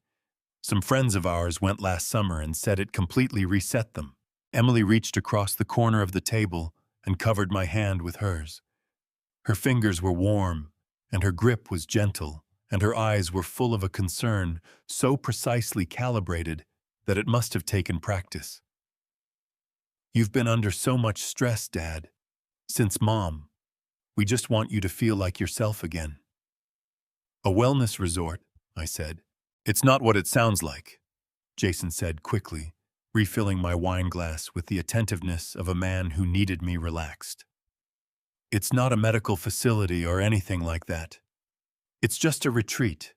Some friends of ours went last summer and said it completely reset them." Emily reached across the corner of the table and covered my hand with hers. Her fingers were warm, and her grip was gentle, and her eyes were full of a concern so precisely calibrated that it must have taken practice. "You've been under so much stress, Dad. Since Mom. We just want you to feel like yourself again." "A wellness resort," I said. "It's not what it sounds like," Jason said quickly, refilling my wine glass with the attentiveness of a man who needed me relaxed. "It's not a medical facility or anything like that. It's just a retreat.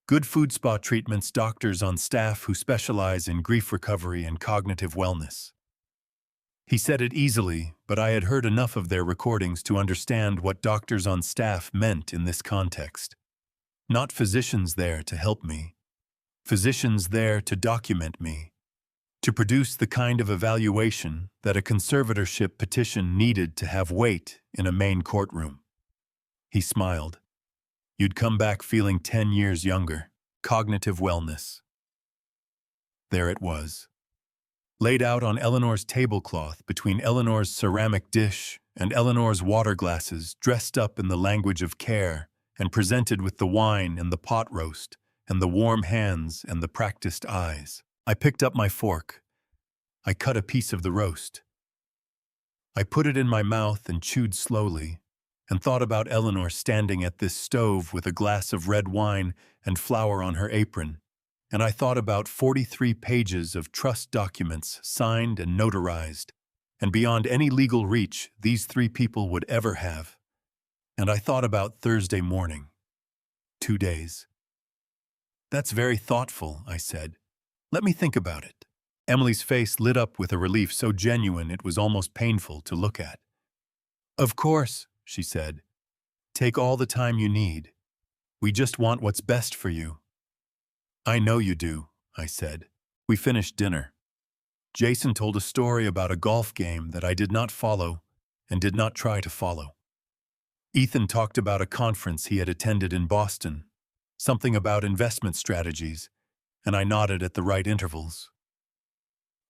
Good food spa treatments, doctors on staff who specialize in grief recovery and cognitive wellness." He said it easily, but I had heard enough of their recordings to understand what doctors on staff meant in this context. Not physicians there to help me. Physicians there to document me, to produce the kind of evaluation that a conservatorship petition needed to have weight in a main courtroom. He smiled. "You'd come back feeling 10 years younger. Cognitive wellness." There it was, laid out on Eleanor's tablecloth between Eleanor's ceramic dish and Eleanor's water glasses, dressed up in the language of care, and presented with the wine and the pot roast, and the warm hands and the practiced eyes. I picked up my fork. I cut a piece of the roast. I put it in my mouth and chewed slowly, and thought about Eleanor standing at this stove with a glass of red wine and flour on her apron, and I thought about 43 pages of trust documents signed and notarized, and beyond any legal reach these 3 people would ever have. And I thought about Thursday morning. 2 days. "That's very thoughtful," I said. "Let me think about it." Emily's face lit up with a relief so genuine it was almost painful to look at. "Of course," she said. "Take all the time you need. We just want what's best for you." "I know you do," I said. We finished dinner. Jason told a story about a golf game that I did not follow and did not try to follow. Ethan talked about a conference he had attended in Boston, something about investment strategies, and I nodded at the right intervals.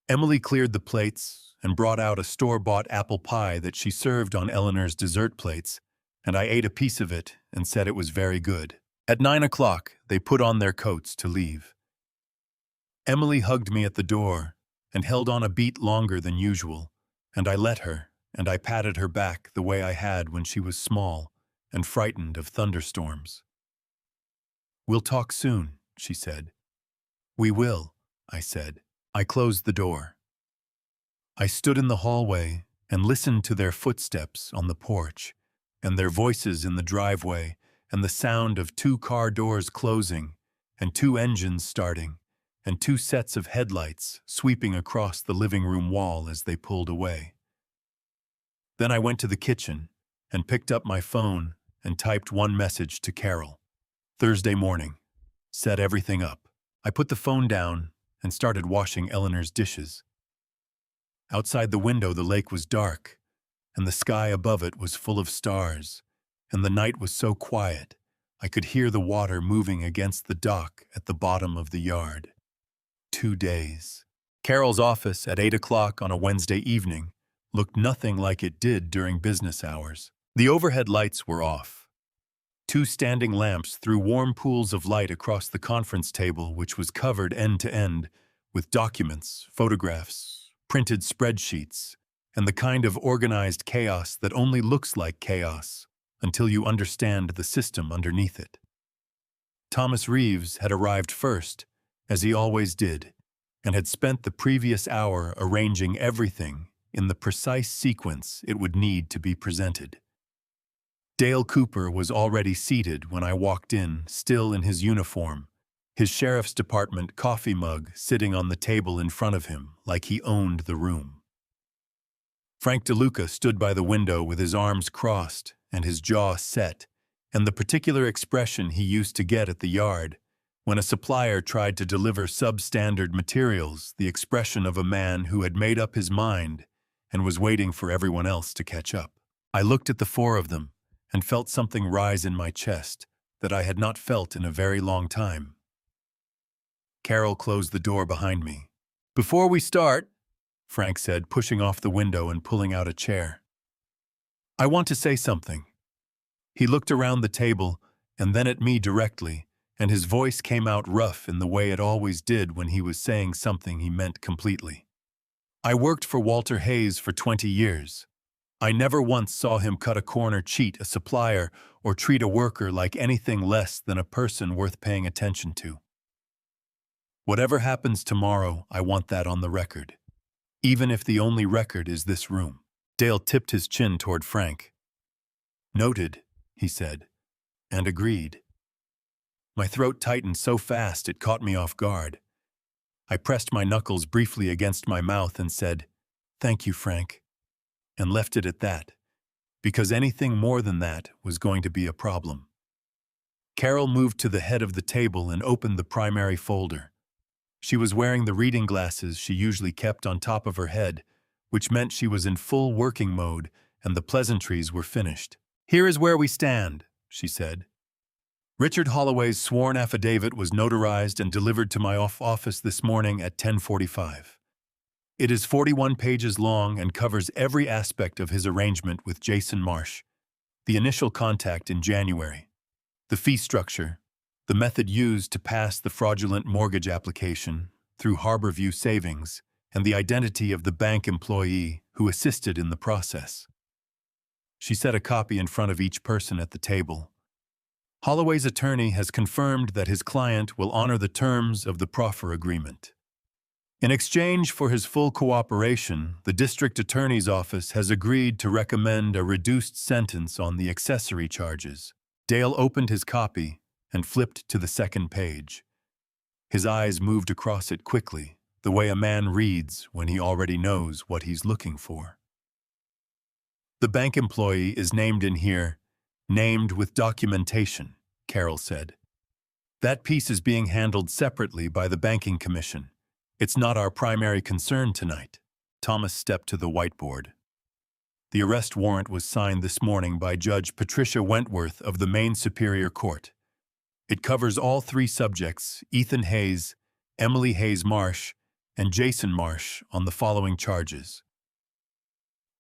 Emily cleared the plates and brought out a store-bought apple pie that she served on Eleanor's dessert plates, and I ate a piece of it and said it was very good. At 9 o'clock, they put on their coats to leave. Emily hugged me at the door and held on a beat longer than usual, and I let her, and I patted her back the way I had when she was small and frightened of thunderstorms. "We'll talk soon," she said. "We will," I said. I closed the door. I stood in the hallway and listened to their footsteps on the porch, and their voices in the driveway, and the sound of 2 car doors closing, and 2 engines starting, and 2 sets of headlights sweeping across the living room wall as they pulled away. Then I went to the kitchen and picked up my phone and typed one message to Carol. "Thursday morning. Set everything up." I put the phone down and started washing Eleanor's dishes. Outside the window the lake was dark, and the sky above it was full of stars, and the night was so quiet I could hear the water moving against the dock at the bottom of the yard. 2 days. Carol's office at 8 o'clock on a Wednesday evening looked nothing like it did during business hours. The overhead lights were off. 2 standing lamps threw warm pools of light across the conference table, which was covered end to end with documents, photographs, printed spreadsheets, and the kind of organized chaos that only looks like chaos until you understand the system underneath it. Thomas Reeves had arrived first, as he always did, and had spent the previous hour arranging everything in the precise sequence it would need to be presented. Dale Cooper was already seated when I walked in, still in his uniform, his sheriff's department coffee mug sitting on the table in front of him like he owned the room. Frank DeLuca stood by the window with his arms crossed and his jaw set, and the particular expression he used to get at the yard when a supplier tried to deliver substandard materials, the expression of a man who had made up his mind and was waiting for everyone else to catch up. I looked at the 4 of them and felt something rise in my chest that I had not felt in a very long time. Carol closed the door behind me. "Before we start," Frank said, pushing off the window and pulling out a chair. I want to say something. He looked around the table and then at me directly, and his voice came out rough in the way it always did when he was saying something he meant completely. I worked for Walter Hayes for 20 years. I never once saw him cut a corner, cheat a supplier, or treat a worker like anything less than a person worth paying attention to. Whatever happens tomorrow, I want that on the record. Even if the only record is this room. Dale tipped his chin toward Frank. Noted, he said, and agreed. My throat tightened so fast it caught me off guard. I pressed my knuckles briefly against my mouth and said, "Thank you, Frank," and left it at that, because anything more than that was going to be a problem. Carol moved to the head of the table and opened the primary folder. She was wearing the reading glasses she usually kept on top of her head, which meant she was in full working mode and the pleasantries were finished. "Here is where we stand," she said. Richard Holloway's sworn affidavit was notarized and delivered to my office this morning at 10:45. It is 41 pages long and covers every aspect of his arrangement with Jason Marsh, the initial contact in January, the fee structure, the method used to pass the fraudulent mortgage application through Harborview Savings, and the identity of the bank employee who assisted in the process. She set a copy in front of each person at the table. Holloway's attorney has confirmed that his client will honor the terms of the proffer agreement. In exchange for his full cooperation, the district attorney's office has agreed to recommend a reduced sentence on the accessory charges. Dale opened his copy and flipped to the second page. His eyes moved across it quickly, the way a man reads when he already knows what he's looking for. The bank employee is named in here, named with documentation, Carol said. That piece is being handled separately by the Banking Commission. It's not our primary concern tonight. Thomas stepped to the whiteboard. The arrest warrant was signed this morning by Judge Patricia Wentworth of the Maine Superior Court. It covers all three subjects, Ethan Hayes, Emily Hayes Marsh, and Jason Marsh, on the following charges.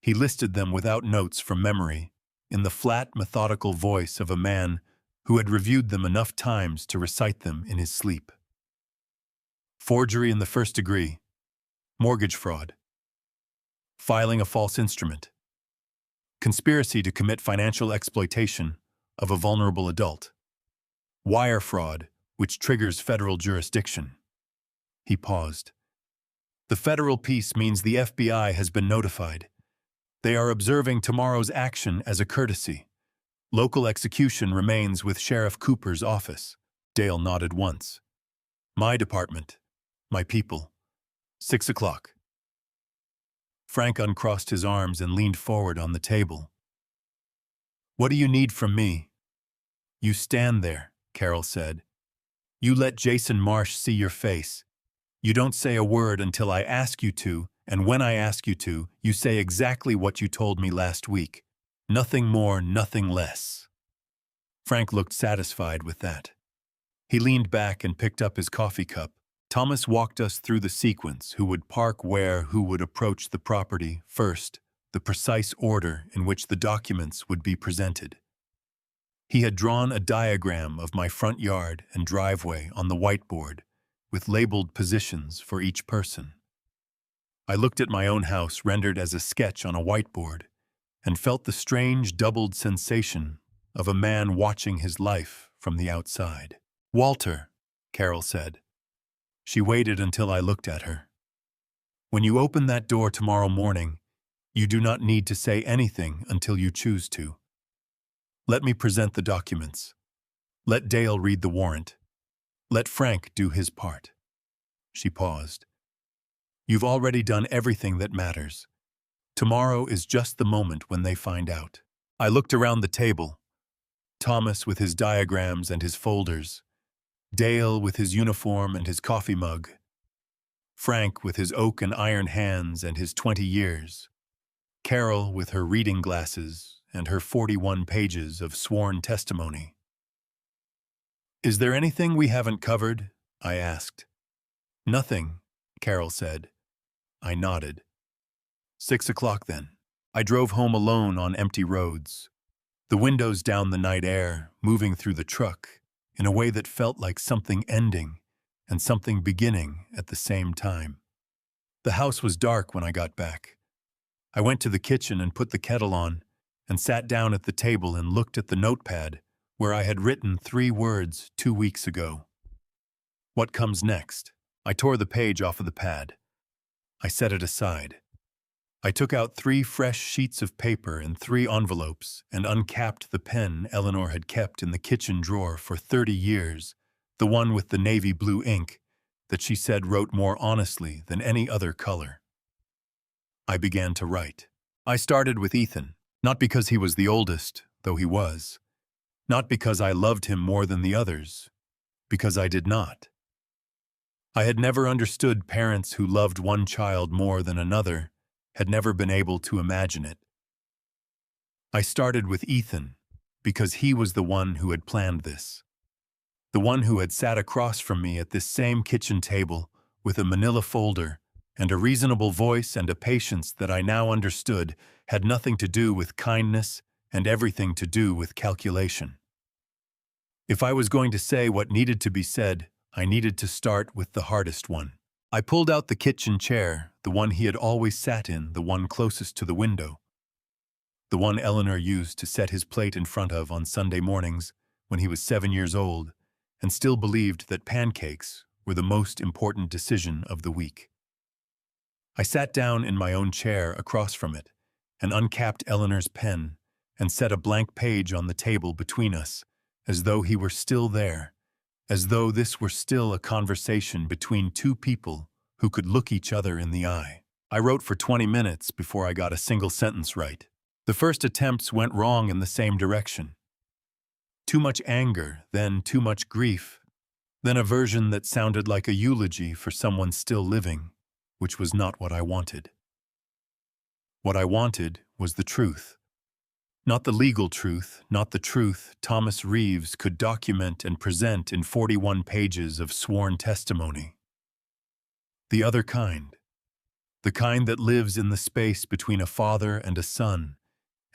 He listed them without notes from memory, in the flat, methodical voice of a man who had reviewed them enough times to recite them in his sleep. Forgery in the first degree, mortgage fraud, filing a false instrument, conspiracy to commit financial exploitation of a vulnerable adult, wire fraud, which triggers federal jurisdiction. He paused. The federal piece means the FBI has been notified. They are observing tomorrow's action as a courtesy. Local execution remains with Sheriff Cooper's office. Dale nodded once. My department. My people. 6 o'clock. Frank uncrossed his arms and leaned forward on the table. What do you need from me? You stand there, Carol said. You let Jason Marsh see your face. You don't say a word until I ask you to, and when I ask you to, you say exactly what you told me last week. Nothing more, nothing less. Frank looked satisfied with that. He leaned back and picked up his coffee cup. Thomas walked us through the sequence, who would park where, who would approach the property first, the precise order in which the documents would be presented. He had drawn a diagram of my front yard and driveway on the whiteboard, with labeled positions for each person. I looked at my own house rendered as a sketch on a whiteboard and felt the strange doubled sensation of a man watching his life from the outside. Walter, Carol said. She waited until I looked at her. When you open that door tomorrow morning, you do not need to say anything until you choose to. Let me present the documents. Let Dale read the warrant. Let Frank do his part. She paused. You've already done everything that matters. Tomorrow is just the moment when they find out. I looked around the table. Thomas with his diagrams and his folders. Dale with his uniform and his coffee mug. Frank with his oak and iron hands and his 20 years. Carol with her reading glasses and her 41 pages of sworn testimony. Is there anything we haven't covered? I asked. Nothing, Carol said. I nodded. 6 o'clock then. I drove home alone on empty roads, the windows down the night air, moving through the truck in a way that felt like something ending and something beginning at the same time. The house was dark when I got back. I went to the kitchen and put the kettle on and sat down at the table and looked at the notepad where I had written 3 words 2 weeks ago. What comes next? I tore the page off of the pad. I set it aside. I took out 3 fresh sheets of paper and 3 envelopes and uncapped the pen Eleanor had kept in the kitchen drawer for 30 years, the one with the navy blue ink that she said wrote more honestly than any other color. I began to write. I started with Ethan, not because he was the oldest, though he was. Not because I loved him more than the others, because I did not. I had never understood parents who loved one child more than another, had never been able to imagine it. I started with Ethan because he was the one who had planned this. The one who had sat across from me at this same kitchen table with a manila folder and a reasonable voice and a patience that I now understood had nothing to do with kindness and everything to do with calculation. If I was going to say what needed to be said, I needed to start with the hardest one. I pulled out the kitchen chair, the one he had always sat in, the one closest to the window, the one Eleanor used to set his plate in front of on Sunday mornings when he was 7 years old and still believed that pancakes were the most important decision of the week. I sat down in my own chair across from it and uncapped Eleanor's pen and set a blank page on the table between us, as though he were still there, as though this were still a conversation between 2 people who could look each other in the eye. I wrote for 20 minutes before I got a single sentence right. The first attempts went wrong in the same direction. Too much anger, then too much grief, then a version that sounded like a eulogy for someone still living, which was not what I wanted. What I wanted was the truth. Not the legal truth, not the truth Thomas Reeves could document and present in 41 pages of sworn testimony. The other kind. The kind that lives in the space between a father and a son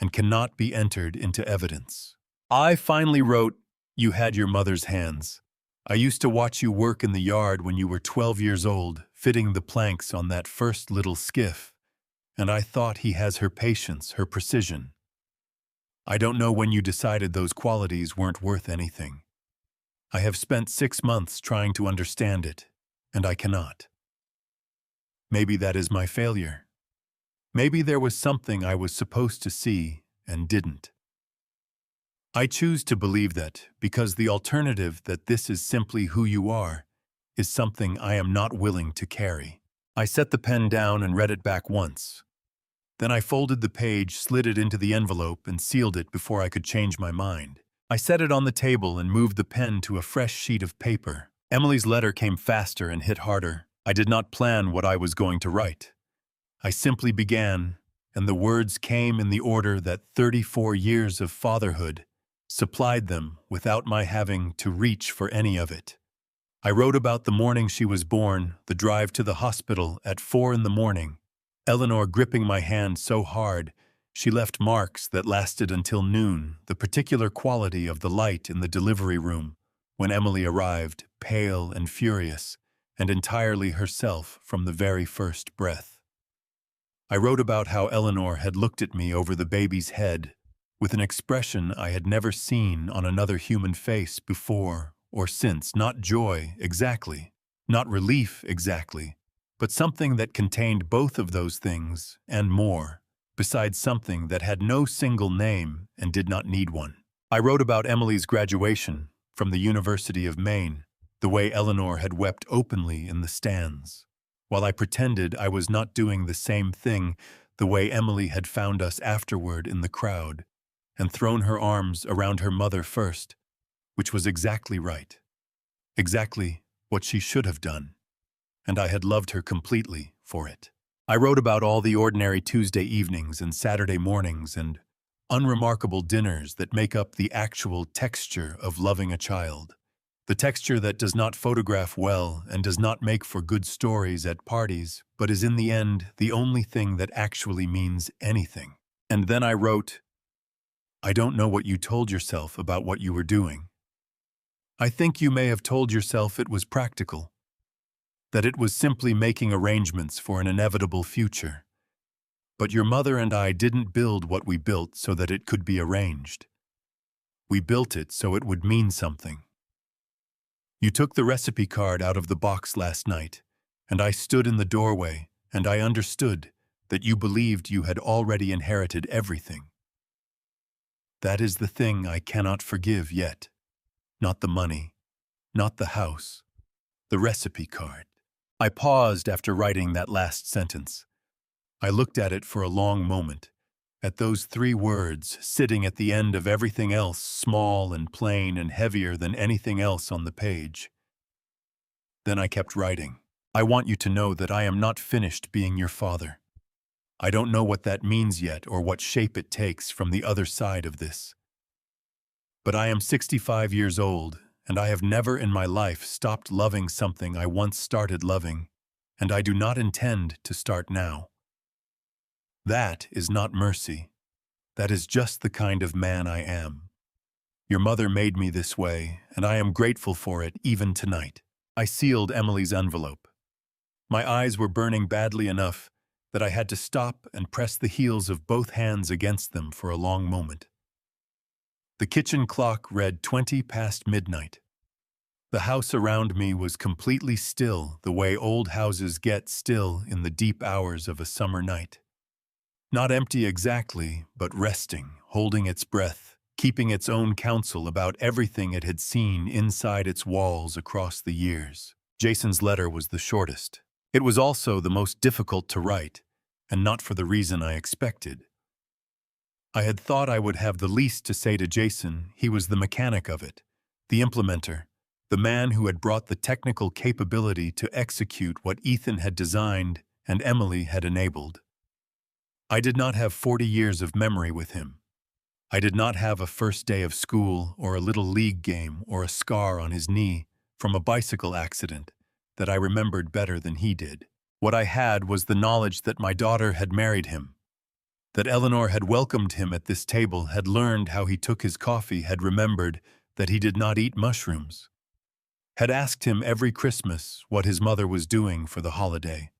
and cannot be entered into evidence. I finally wrote, "You had your mother's hands. I used to watch you work in the yard when you were 12 years old, fitting the planks on that first little skiff, and I thought he has her patience, her precision. I don't know when you decided those qualities weren't worth anything. I have spent 6 months trying to understand it, and I cannot. Maybe that is my failure. Maybe there was something I was supposed to see and didn't. I choose to believe that because the alternative that this is simply who you are is something I am not willing to carry." I set the pen down and read it back once. Then I folded the page, slid it into the envelope, and sealed it before I could change my mind. I set it on the table and moved the pen to a fresh sheet of paper. Emily's letter came faster and hit harder. I did not plan what I was going to write. I simply began, and the words came in the order that 34 years of fatherhood supplied them without my having to reach for any of it. I wrote about the morning she was born, the drive to the hospital at 4 in the morning, Eleanor gripping my hand so hard she left marks that lasted until noon, the particular quality of the light in the delivery room when Emily arrived, pale and furious, and entirely herself from the very first breath. I wrote about how Eleanor had looked at me over the baby's head with an expression I had never seen on another human face before or since, not joy exactly, not relief exactly, but something that contained both of those things and more, besides something that had no single name and did not need one. I wrote about Emily's graduation from the University of Maine, the way Eleanor had wept openly in the stands, while I pretended I was not doing the same thing, the way Emily had found us afterward in the crowd and thrown her arms around her mother first, which was exactly right, exactly what she should have done, and I had loved her completely for it. I wrote about all the ordinary Tuesday evenings and Saturday mornings and unremarkable dinners that make up the actual texture of loving a child, The texture that does not photograph well and does not make for good stories at parties, but is in the end the only thing that actually means anything. And then I wrote, I don't know what you told yourself about what you were doing. I think you may have told yourself it was practical, that it was simply making arrangements for an inevitable future. But your mother and I didn't build what we built so that it could be arranged. We built it so it would mean something. You took the recipe card out of the box last night, and I stood in the doorway, and I understood that you believed you had already inherited everything. That is the thing I cannot forgive yet. Not the money, not the house, the recipe card. I paused after writing that last sentence. I looked at it for a long moment, at those 3 words sitting at the end of everything else small and plain and heavier than anything else on the page. Then I kept writing. I want you to know that I am not finished being your father. I don't know what that means yet or what shape it takes from the other side of this. But I am 65 years old, and I have never in my life stopped loving something I once started loving, and I do not intend to start now. That is not mercy. That is just the kind of man I am. Your mother made me this way, and I am grateful for it even tonight. I sealed Emily's envelope. My eyes were burning badly enough that I had to stop and press the heels of both hands against them for a long moment. The kitchen clock read 20 past midnight. The house around me was completely still, the way old houses get still in the deep hours of a summer night. Not empty exactly, but resting, holding its breath, keeping its own counsel about everything it had seen inside its walls across the years. Jason's letter was the shortest. It was also the most difficult to write, and not for the reason I expected. I had thought I would have the least to say to Jason. He was the mechanic of it, the implementer, the man who had brought the technical capability to execute what Ethan had designed and Emily had enabled. I did not have 40 years of memory with him. I did not have a first day of school or a little league game or a scar on his knee from a bicycle accident that I remembered better than he did. What I had was the knowledge that my daughter had married him, that Eleanor had welcomed him at this table, had learned how he took his coffee, had remembered that he did not eat mushrooms, had asked him every Christmas what his mother was doing for the holiday,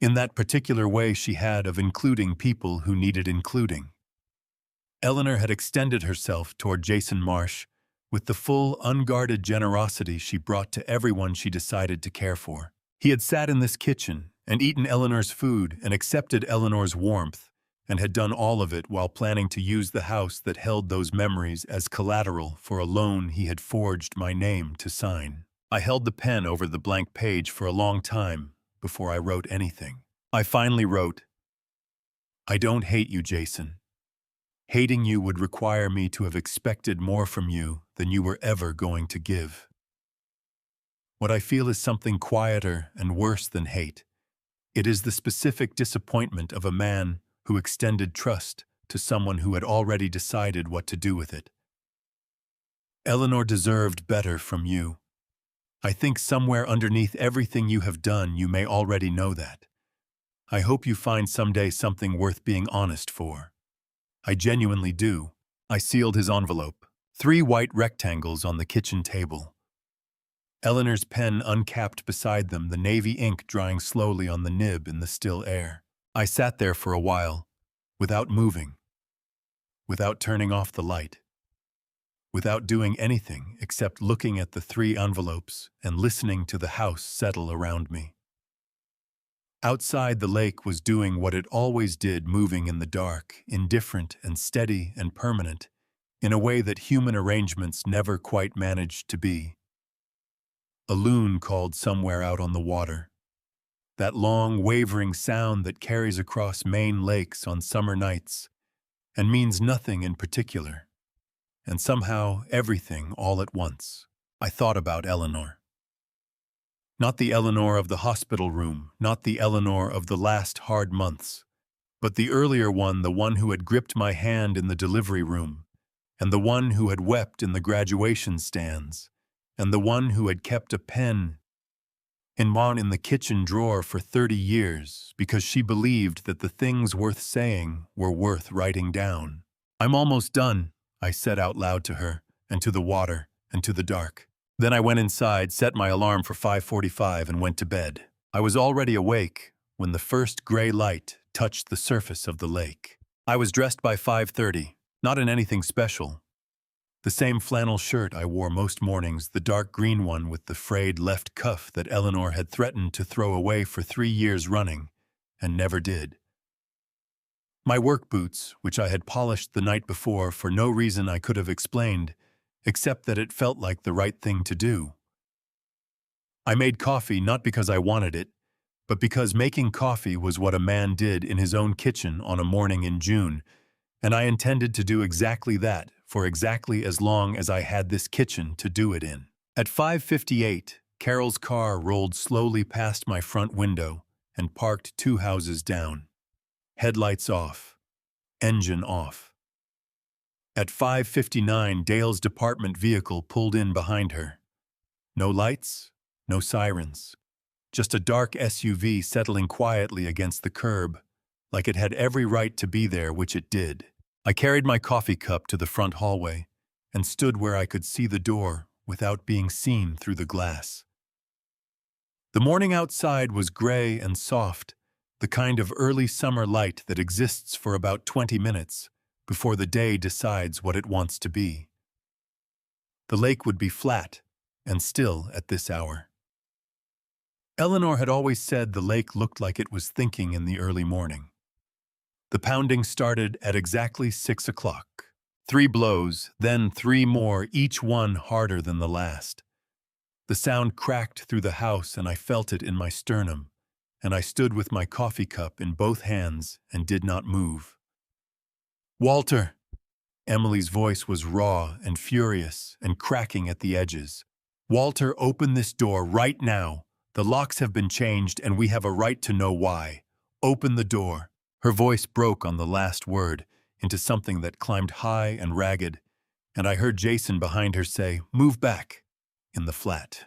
in that particular way she had of including people who needed including. Eleanor had extended herself toward Jason Marsh with the full, unguarded generosity she brought to everyone she decided to care for. He had sat in this kitchen and eaten Eleanor's food and accepted Eleanor's warmth, and had done all of it while planning to use the house that held those memories as collateral for a loan he had forged my name to sign. I held the pen over the blank page for a long time before I wrote anything. I finally wrote, I don't hate you, Jason. Hating you would require me to have expected more from you than you were ever going to give. What I feel is something quieter and worse than hate. It is the specific disappointment of a man who extended trust to someone who had already decided what to do with it. Eleanor deserved better from you. I think somewhere underneath everything you have done, you may already know that. I hope you find someday something worth being honest for. I genuinely do. I sealed his envelope. 3 white rectangles on the kitchen table. Eleanor's pen uncapped beside them, the navy ink drying slowly on the nib in the still air. I sat there for a while, without moving, without turning off the light, without doing anything except looking at the 3 envelopes and listening to the house settle around me. Outside, the lake was doing what it always did, moving in the dark, indifferent and steady and permanent, in a way that human arrangements never quite managed to be. A loon called somewhere out on the water. That long, wavering sound that carries across Maine lakes on summer nights and means nothing in particular, and somehow everything all at once. I thought about Eleanor. Not the Eleanor of the hospital room, not the Eleanor of the last hard months, but the earlier one, the one who had gripped my hand in the delivery room, and the one who had wept in the graduation stands, and the one who had kept a pen in the kitchen drawer for 30 years because she believed that the things worth saying were worth writing down. "I'm almost done," I said out loud to her, and to the water, and to the dark. Then I went inside, set my alarm for 5:45, and went to bed. I was already awake when the first gray light touched the surface of the lake. I was dressed by 5:30, not in anything special. The same flannel shirt I wore most mornings, the dark green one with the frayed left cuff that Eleanor had threatened to throw away for 3 years running, and never did. My work boots, which I had polished the night before for no reason I could have explained, except that it felt like the right thing to do. I made coffee not because I wanted it, but because making coffee was what a man did in his own kitchen on a morning in June, and I intended to do exactly that for exactly as long as I had this kitchen to do it in. At 5:58, Carol's car rolled slowly past my front window and parked 2 houses down. Headlights off. Engine off. At 5:59, Dale's department vehicle pulled in behind her. No lights, no sirens. Just a dark SUV settling quietly against the curb, like it had every right to be there, which it did. I carried my coffee cup to the front hallway and stood where I could see the door without being seen through the glass. The morning outside was gray and soft, the kind of early summer light that exists for about 20 minutes before the day decides what it wants to be. The lake would be flat and still at this hour. Eleanor had always said the lake looked like it was thinking in the early morning. The pounding started at exactly 6 o'clock. 3 blows, then 3 more, each one harder than the last. The sound cracked through the house and I felt it in my sternum, and I stood with my coffee cup in both hands and did not move. "Walter!" Emily's voice was raw and furious and cracking at the edges. "Walter, open this door right now. The locks have been changed and we have a right to know why. Open the door." Her voice broke on the last word into something that climbed high and ragged, and I heard Jason behind her say, "Move back," in the flat.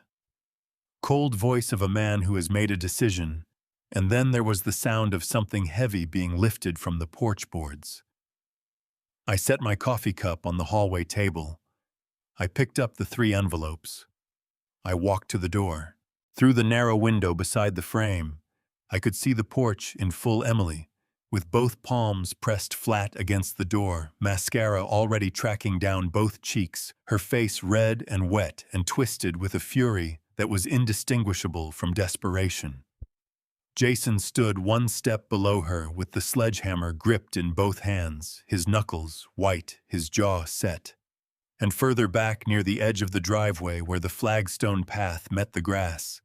Cold voice of a man who has made a decision, and then there was the sound of something heavy being lifted from the porch boards. I set my coffee cup on the hallway table. I picked up the 3 envelopes. I walked to the door. Through the narrow window beside the frame, I could see the porch in full Emily, with both palms pressed flat against the door, mascara already tracking down both cheeks, her face red and wet and twisted with a fury that was indistinguishable from desperation. Jason stood 1 step below her with the sledgehammer gripped in both hands, his knuckles white, his jaw set. And further back near the edge of the driveway where the flagstone path met the grass,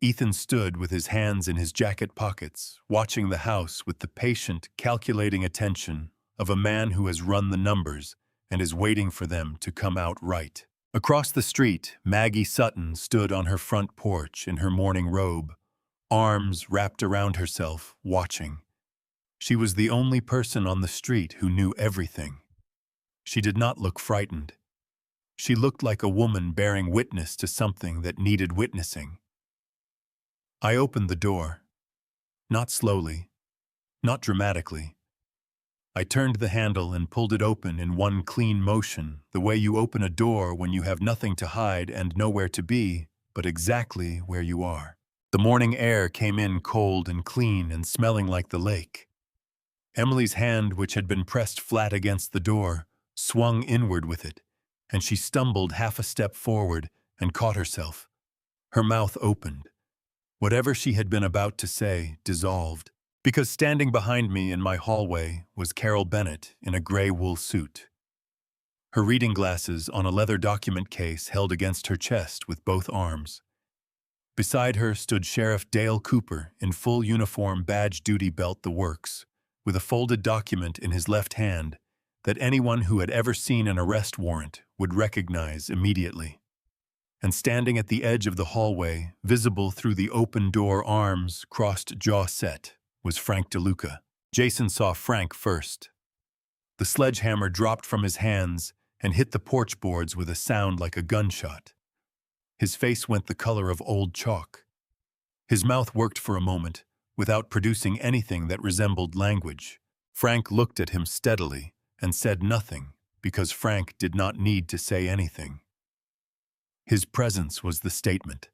Ethan stood with his hands in his jacket pockets, watching the house with the patient, calculating attention of a man who has run the numbers and is waiting for them to come out right. Across the street, Maggie Sutton stood on her front porch in her morning robe, arms wrapped around herself, watching. She was the only person on the street who knew everything. She did not look frightened. She looked like a woman bearing witness to something that needed witnessing. I opened the door. Not slowly, not dramatically. I turned the handle and pulled it open in one clean motion, the way you open a door when you have nothing to hide and nowhere to be, but exactly where you are. The morning air came in cold and clean and smelling like the lake. Emily's hand, which had been pressed flat against the door, swung inward with it, and she stumbled half a step forward and caught herself. Her mouth opened. Whatever she had been about to say dissolved, because standing behind me in my hallway was Carol Bennett in a gray wool suit. Her reading glasses on a leather document case held against her chest with both arms. Beside her stood Sheriff Dale Cooper in full uniform, badge, duty belt, the works, with a folded document in his left hand that anyone who had ever seen an arrest warrant would recognize immediately. And standing at the edge of the hallway, visible through the open door, arms crossed, jaw set, was Frank DeLuca. Jason saw Frank first. The sledgehammer dropped from his hands and hit the porch boards with a sound like a gunshot. His face went the color of old chalk. His mouth worked for a moment, without producing anything that resembled language. Frank looked at him steadily and said nothing, because Frank did not need to say anything. His presence was the statement.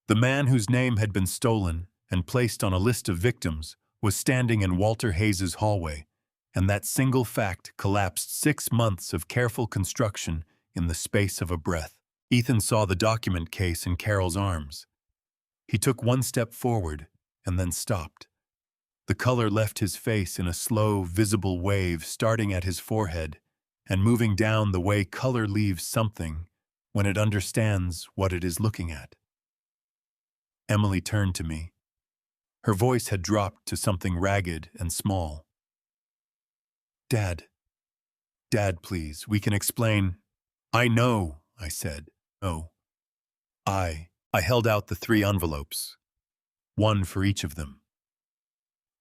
The man whose name had been stolen and placed on a list of victims was standing in Walter Hayes's hallway, and that single fact collapsed 6 months of careful construction in the space of a breath. Ethan saw the document case in Carol's arms. He took one step forward and then stopped. The color left his face in a slow, visible wave starting at his forehead and moving down the way color leaves something when it understands what it is looking at. Emily turned to me. Her voice had dropped to something ragged and small. Dad, please, we can explain. I know, I said. No. I held out the 3 envelopes, one for each of them.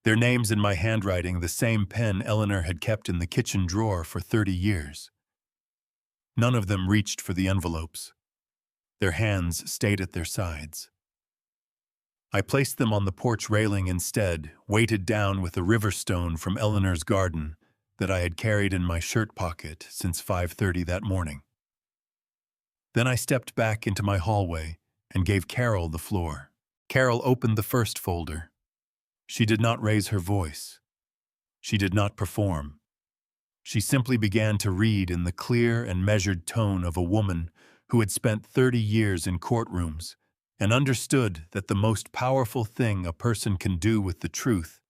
Their names in my handwriting, the same pen Eleanor had kept in the kitchen drawer for 30 years. None of them reached for the envelopes. Their hands stayed at their sides. I placed them on the porch railing instead, weighted down with a river stone from Eleanor's garden that I had carried in my shirt pocket since 5:30 that morning. Then I stepped back into my hallway and gave Carol the floor. Carol opened the first folder. She did not raise her voice. She did not perform. She simply began to read in the clear and measured tone of a woman who had spent 30 years in courtrooms and understood that the most powerful thing a person can do with the truth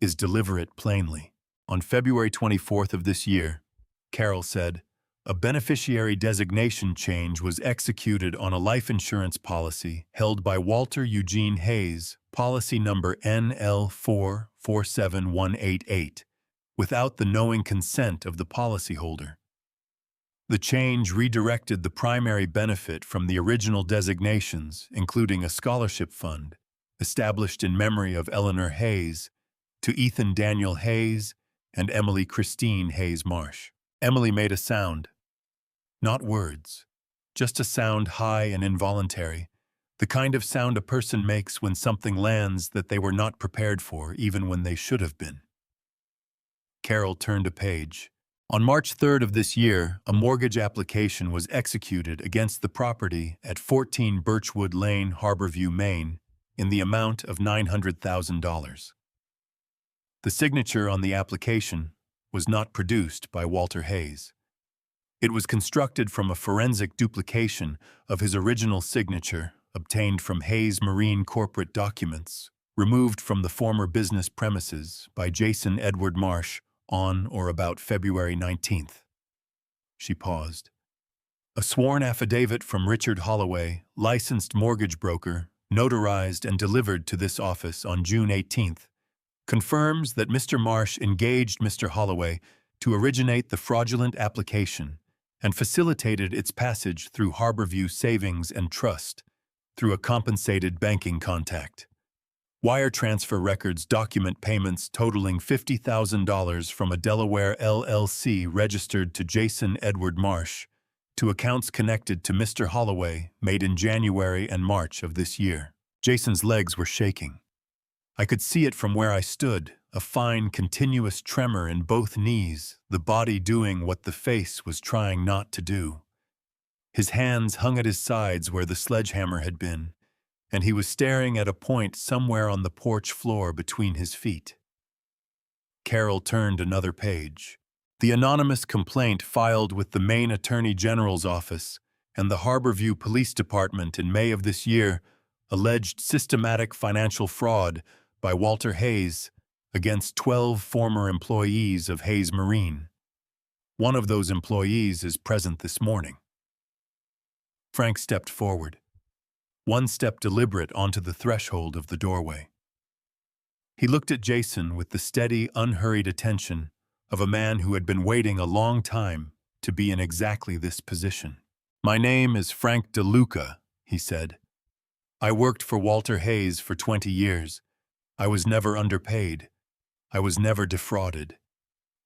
is deliver it plainly. On February 24th of this year, Carol said, a beneficiary designation change was executed on a life insurance policy held by Walter Eugene Hayes, policy number NL447188, without the knowing consent of the policyholder. The change redirected the primary benefit from the original designations, including a scholarship fund, established in memory of Eleanor Hayes, to Ethan Daniel Hayes and Emily Christine Hayes Marsh. Emily made a sound. Not words, just a sound high and involuntary, the kind of sound a person makes when something lands that they were not prepared for, even when they should have been. Carol turned a page. On March 3rd of this year, a mortgage application was executed against the property at 14 Birchwood Lane, Harborview, Maine, in the amount of $900,000. The signature on the application was not produced by Walter Hayes. It was constructed from a forensic duplication of his original signature obtained from Hayes Marine corporate documents, removed from the former business premises by Jason Edward Marsh on or about February 19th. She paused. A sworn affidavit from Richard Holloway, licensed mortgage broker, notarized and delivered to this office on June 18th, confirms that Mr. Marsh engaged Mr. Holloway to originate the fraudulent application and facilitated its passage through Harborview Savings and Trust through a compensated banking contact. Wire transfer records document payments totaling $50,000 from a Delaware LLC registered to Jason Edward Marsh to accounts connected to Mr. Holloway made in January and March of this year. Jason's legs were shaking. I could see it from where I stood, a fine, continuous tremor in both knees, the body doing what the face was trying not to do. His hands hung at his sides where the sledgehammer had been, and he was staring at a point somewhere on the porch floor between his feet. Carol turned another page. The anonymous complaint filed with the Maine Attorney General's office and the Harborview Police Department in May of this year alleged systematic financial fraud by Walter Hayes against 12 former employees of Hayes Marine. One of those employees is present this morning. Frank stepped forward, one step deliberate onto the threshold of the doorway. He looked at Jason with the steady, unhurried attention of a man who had been waiting a long time to be in exactly this position. "My name is Frank DeLuca," he said. "I worked for Walter Hayes for 20 years. I was never underpaid. I was never defrauded.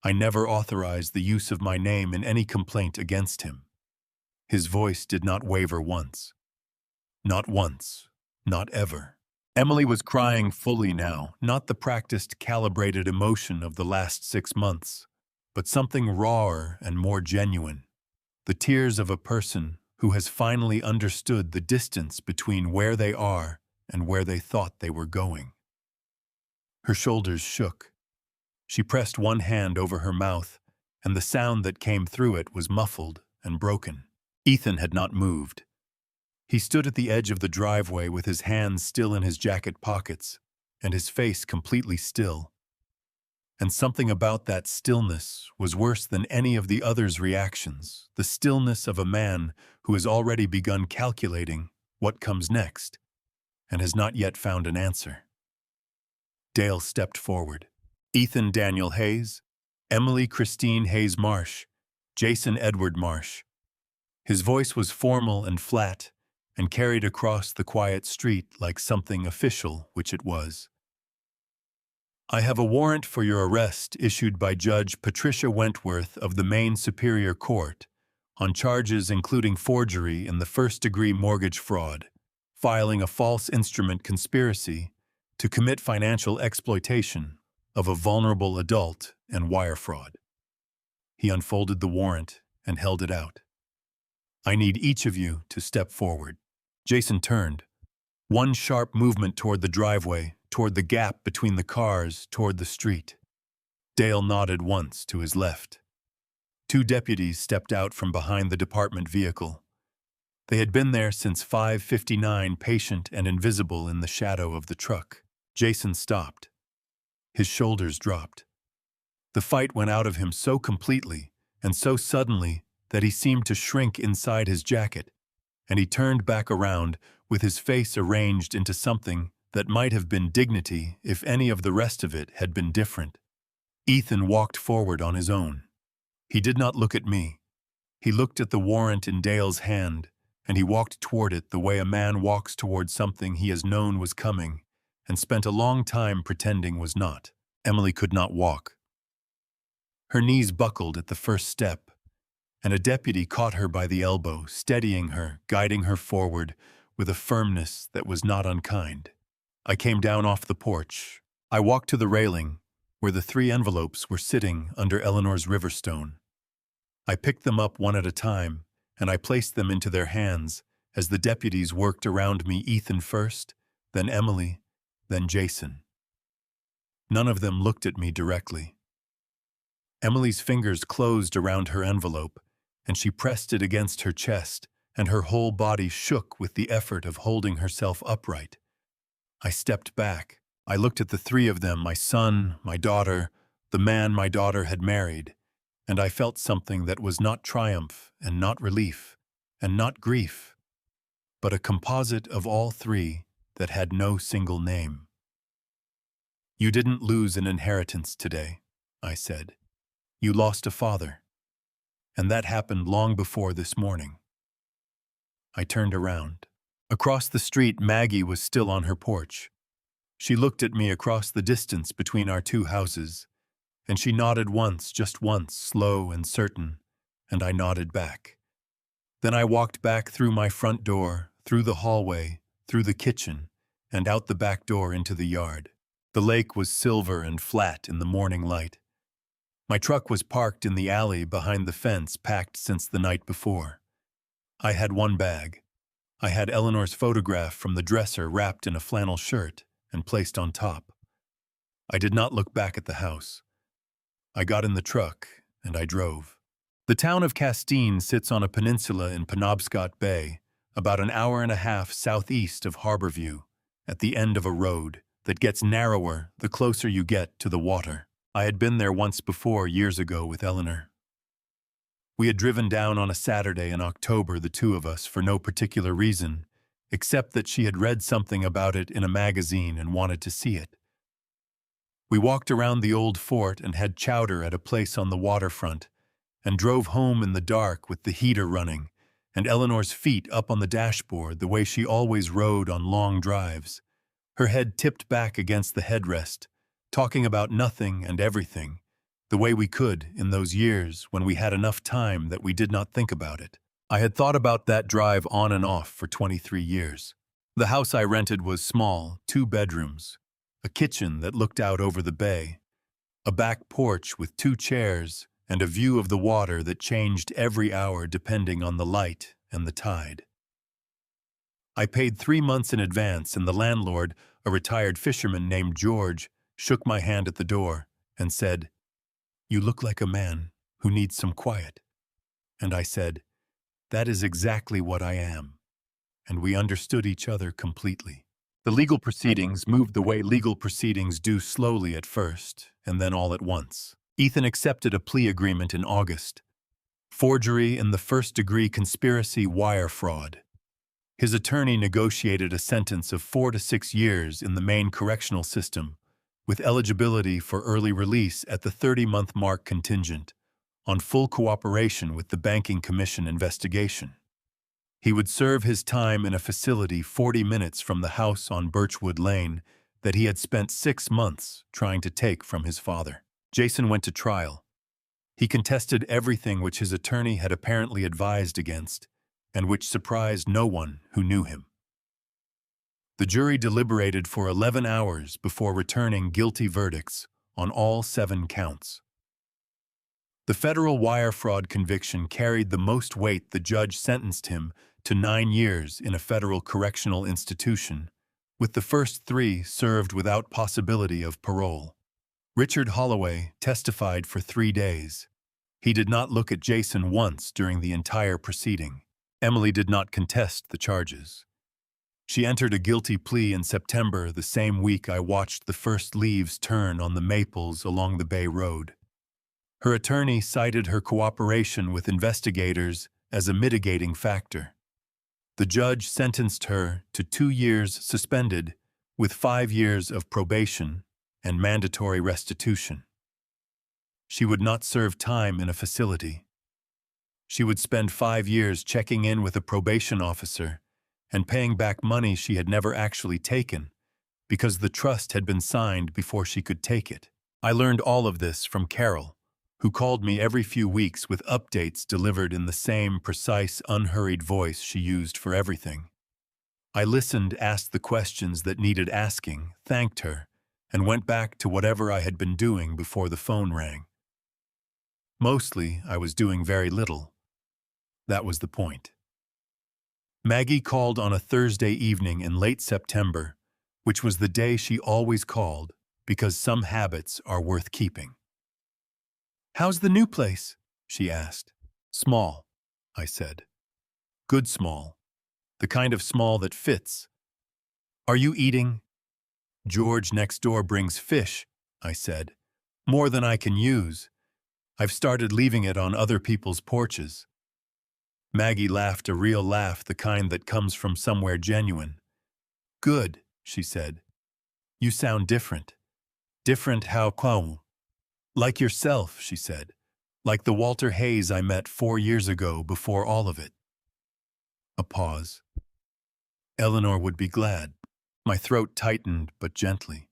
I never authorized the use of my name in any complaint against him." His voice did not waver once. Not once. Not ever. Emily was crying fully now, not the practiced, calibrated emotion of the last 6 months, but something rawer and more genuine. The tears of a person who has finally understood the distance between where they are and where they thought they were going. Her shoulders shook. She pressed one hand over her mouth, and the sound that came through it was muffled and broken. Ethan had not moved. He stood at the edge of the driveway with his hands still in his jacket pockets and his face completely still. And something about that stillness was worse than any of the others' reactions, the stillness of a man who has already begun calculating what comes next and has not yet found an answer. Dale stepped forward. Ethan Daniel Hayes, Emily Christine Hayes Marsh, Jason Edward Marsh. His voice was formal and flat, and carried across the quiet street like something official, which it was. I have a warrant for your arrest issued by Judge Patricia Wentworth of the Maine Superior Court on charges including forgery in the first-degree mortgage fraud, filing a false instrument conspiracy to commit financial exploitation of a vulnerable adult and wire fraud. He unfolded the warrant and held it out. I need each of you to step forward. Jason turned. One sharp movement toward the driveway, toward the gap between the cars, toward the street. Dale nodded once to his left. Two deputies stepped out from behind the department vehicle. They had been there since 5:59, patient and invisible in the shadow of the truck. Jason stopped. His shoulders dropped. The fight went out of him so completely and so suddenly that he seemed to shrink inside his jacket, and he turned back around with his face arranged into something that might have been dignity if any of the rest of it had been different. Ethan walked forward on his own. He did not look at me. He looked at the warrant in Dale's hand, and he walked toward it the way a man walks toward something he has known was coming and spent a long time pretending was not. Emily could not walk. Her knees buckled at the first step, and a deputy caught her by the elbow, steadying her, guiding her forward with a firmness that was not unkind. I came down off the porch. I walked to the railing, where the 3 envelopes were sitting under Eleanor's riverstone. I picked them up one at a time, and I placed them into their hands as the deputies worked around me, Ethan first, then Emily, then Jason. None of them looked at me directly. Emily's fingers closed around her envelope, and she pressed it against her chest, and her whole body shook with the effort of holding herself upright. I stepped back. I looked at the 3 of them, my son, my daughter, the man my daughter had married, and I felt something that was not triumph and not relief and not grief, but a composite of all 3 that had no single name. You didn't lose an inheritance today, I said. You lost a father. And that happened long before this morning. I turned around. Across the street, Maggie was still on her porch. She looked at me across the distance between our 2 houses, and she nodded once, just once, slow and certain, and I nodded back. Then I walked back through my front door, through the hallway, through the kitchen, and out the back door into the yard. The lake was silver and flat in the morning light. My truck was parked in the alley behind the fence, packed since the night before. I had one bag. I had Eleanor's photograph from the dresser wrapped in a flannel shirt and placed on top. I did not look back at the house. I got in the truck and I drove. The town of Castine sits on a peninsula in Penobscot Bay, about an hour and a half southeast of Harborview, at the end of a road that gets narrower the closer you get to the water. I had been there once before, years ago, with Eleanor. We had driven down on a Saturday in October, the 2 of us, for no particular reason, except that she had read something about it in a magazine and wanted to see it. We walked around the old fort and had chowder at a place on the waterfront, and drove home in the dark with the heater running, and Eleanor's feet up on the dashboard the way she always rode on long drives, her head tipped back against the headrest, talking about nothing and everything, the way we could in those years when we had enough time that we did not think about it. I had thought about that drive on and off for 23 years. The house I rented was small, 2 bedrooms, a kitchen that looked out over the bay, a back porch with 2 chairs, and a view of the water that changed every hour depending on the light and the tide. I paid 3 months in advance, and the landlord, a retired fisherman named George, shook my hand at the door and said, "You look like a man who needs some quiet." And I said, "That is exactly what I am." And we understood each other completely. The legal proceedings moved the way legal proceedings do, slowly at first, and then all at once. Ethan accepted a plea agreement in August. Forgery and the first-degree conspiracy wire fraud. His attorney negotiated a sentence of 4 to 6 years in the Maine correctional system, with eligibility for early release at the 30-month mark contingent on full cooperation with the Banking Commission investigation. He would serve his time in a facility 40 minutes from the house on Birchwood Lane that he had spent 6 months trying to take from his father. Jason went to trial. He contested everything which his attorney had apparently advised against, and which surprised no one who knew him. The jury deliberated for 11 hours before returning guilty verdicts on all 7 counts. The federal wire fraud conviction carried the most weight. The judge sentenced him to 9 years in a federal correctional institution, with the first 3 served without possibility of parole. Richard Holloway testified for 3 days. He did not look at Jason once during the entire proceeding. Emily did not contest the charges. She entered a guilty plea in September, the same week I watched the first leaves turn on the maples along the Bay Road. Her attorney cited her cooperation with investigators as a mitigating factor. The judge sentenced her to 2 years suspended with 5 years of probation and mandatory restitution. She would not serve time in a facility. She would spend 5 years checking in with a probation officer and paying back money she had never actually taken because the trust had been signed before she could take it. I learned all of this from Carol, who called me every few weeks with updates delivered in the same precise, unhurried voice she used for everything. I listened, asked the questions that needed asking, thanked her, and went back to whatever I had been doing before the phone rang. Mostly, I was doing very little. That was the point. Maggie called on a Thursday evening in late September, which was the day she always called because some habits are worth keeping. "How's the new place?" she asked. "Small," I said. "Good small. The kind of small that fits." "Are you eating?" "George next door brings fish," I said. "More than I can use. I've started leaving it on other people's porches." Maggie laughed, a real laugh, the kind that comes from somewhere genuine. "Good," she said. "You sound different." "Different how come?" "Like yourself," she said. "Like the Walter Hayes I met 4 years ago before all of it." A pause. "Eleanor would be glad." My throat tightened, but gently.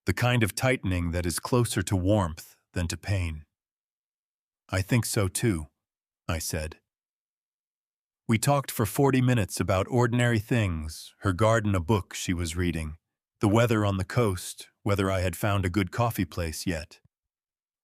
The kind of tightening that is closer to warmth than to pain. "I think so too," I said. We talked for 40 minutes about ordinary things, her garden, a book she was reading, the weather on the coast, whether I had found a good coffee place yet.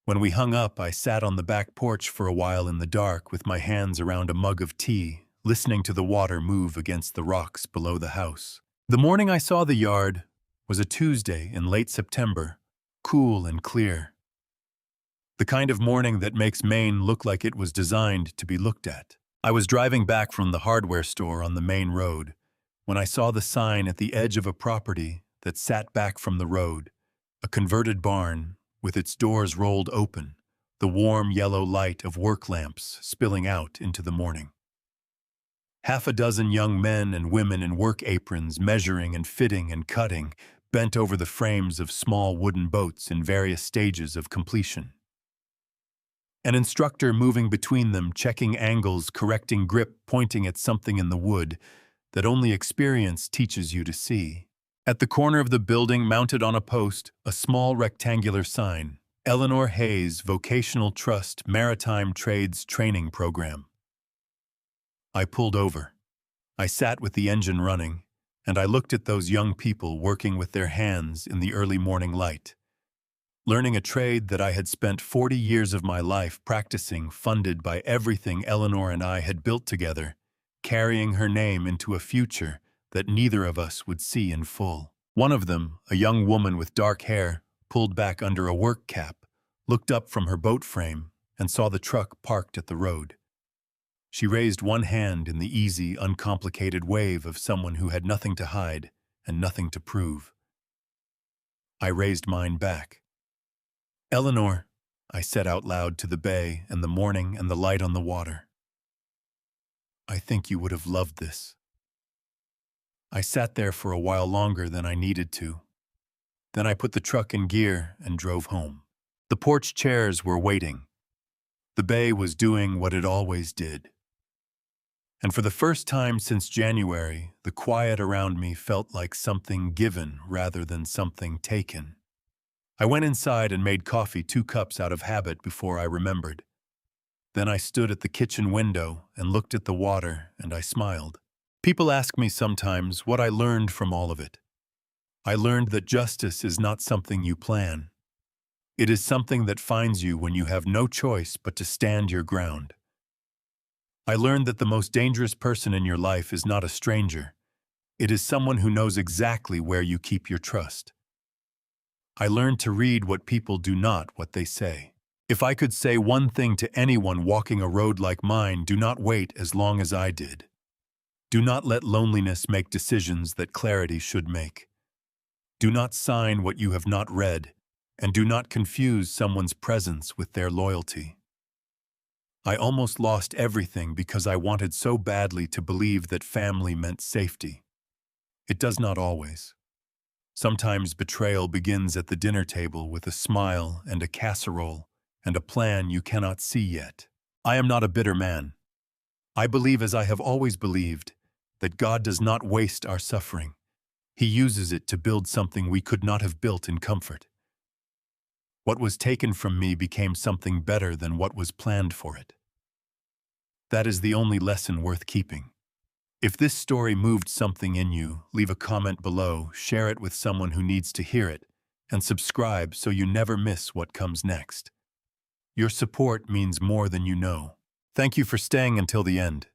When we hung up, I sat on the back porch for a while in the dark with my hands around a mug of tea, listening to the water move against the rocks below the house. The morning I saw the yard was a Tuesday in late September, cool and clear. The kind of morning that makes Maine look like it was designed to be looked at. I was driving back from the hardware store on the main road when I saw the sign at the edge of a property that sat back from the road, a converted barn with its doors rolled open, the warm yellow light of work lamps spilling out into the morning. Half a dozen young men and women in work aprons, measuring and fitting and cutting, bent over the frames of small wooden boats in various stages of completion. An instructor moving between them, checking angles, correcting grip, pointing at something in the wood that only experience teaches you to see. At the corner of the building, mounted on a post, a small rectangular sign, Eleanor Hayes Vocational Trust Maritime Trades Training Program. I pulled over. I sat with the engine running, and I looked at those young people working with their hands in the early morning light, learning a trade that I had spent 40 years of my life practicing, funded by everything Eleanor and I had built together, carrying her name into a future that neither of us would see in full. One of them, a young woman with dark hair, pulled back under a work cap, looked up from her boat frame, and saw the truck parked at the road. She raised one hand in the easy, uncomplicated wave of someone who had nothing to hide and nothing to prove. I raised mine back. "Eleanor," I said out loud to the bay and the morning and the light on the water. "I think you would have loved this." I sat there for a while longer than I needed to. Then I put the truck in gear and drove home. The porch chairs were waiting. The bay was doing what it always did. And for the first time since January, the quiet around me felt like something given rather than something taken. I went inside and made coffee 2 cups out of habit before I remembered. Then I stood at the kitchen window and looked at the water, and I smiled. People ask me sometimes what I learned from all of it. I learned that justice is not something you plan. It is something that finds you when you have no choice but to stand your ground. I learned that the most dangerous person in your life is not a stranger. It is someone who knows exactly where you keep your trust. I learned to read what people do not what they say. If I could say one thing to anyone walking a road like mine, do not wait as long as I did. Do not let loneliness make decisions that clarity should make. Do not sign what you have not read, and do not confuse someone's presence with their loyalty. I almost lost everything because I wanted so badly to believe that family meant safety. It does not always. Sometimes betrayal begins at the dinner table with a smile and a casserole and a plan you cannot see yet. I am not a bitter man. I believe, as I have always believed, that God does not waste our suffering. He uses it to build something we could not have built in comfort. What was taken from me became something better than what was planned for it. That is the only lesson worth keeping. If this story moved something in you, leave a comment below, share it with someone who needs to hear it, and subscribe so you never miss what comes next. Your support means more than you know. Thank you for staying until the end.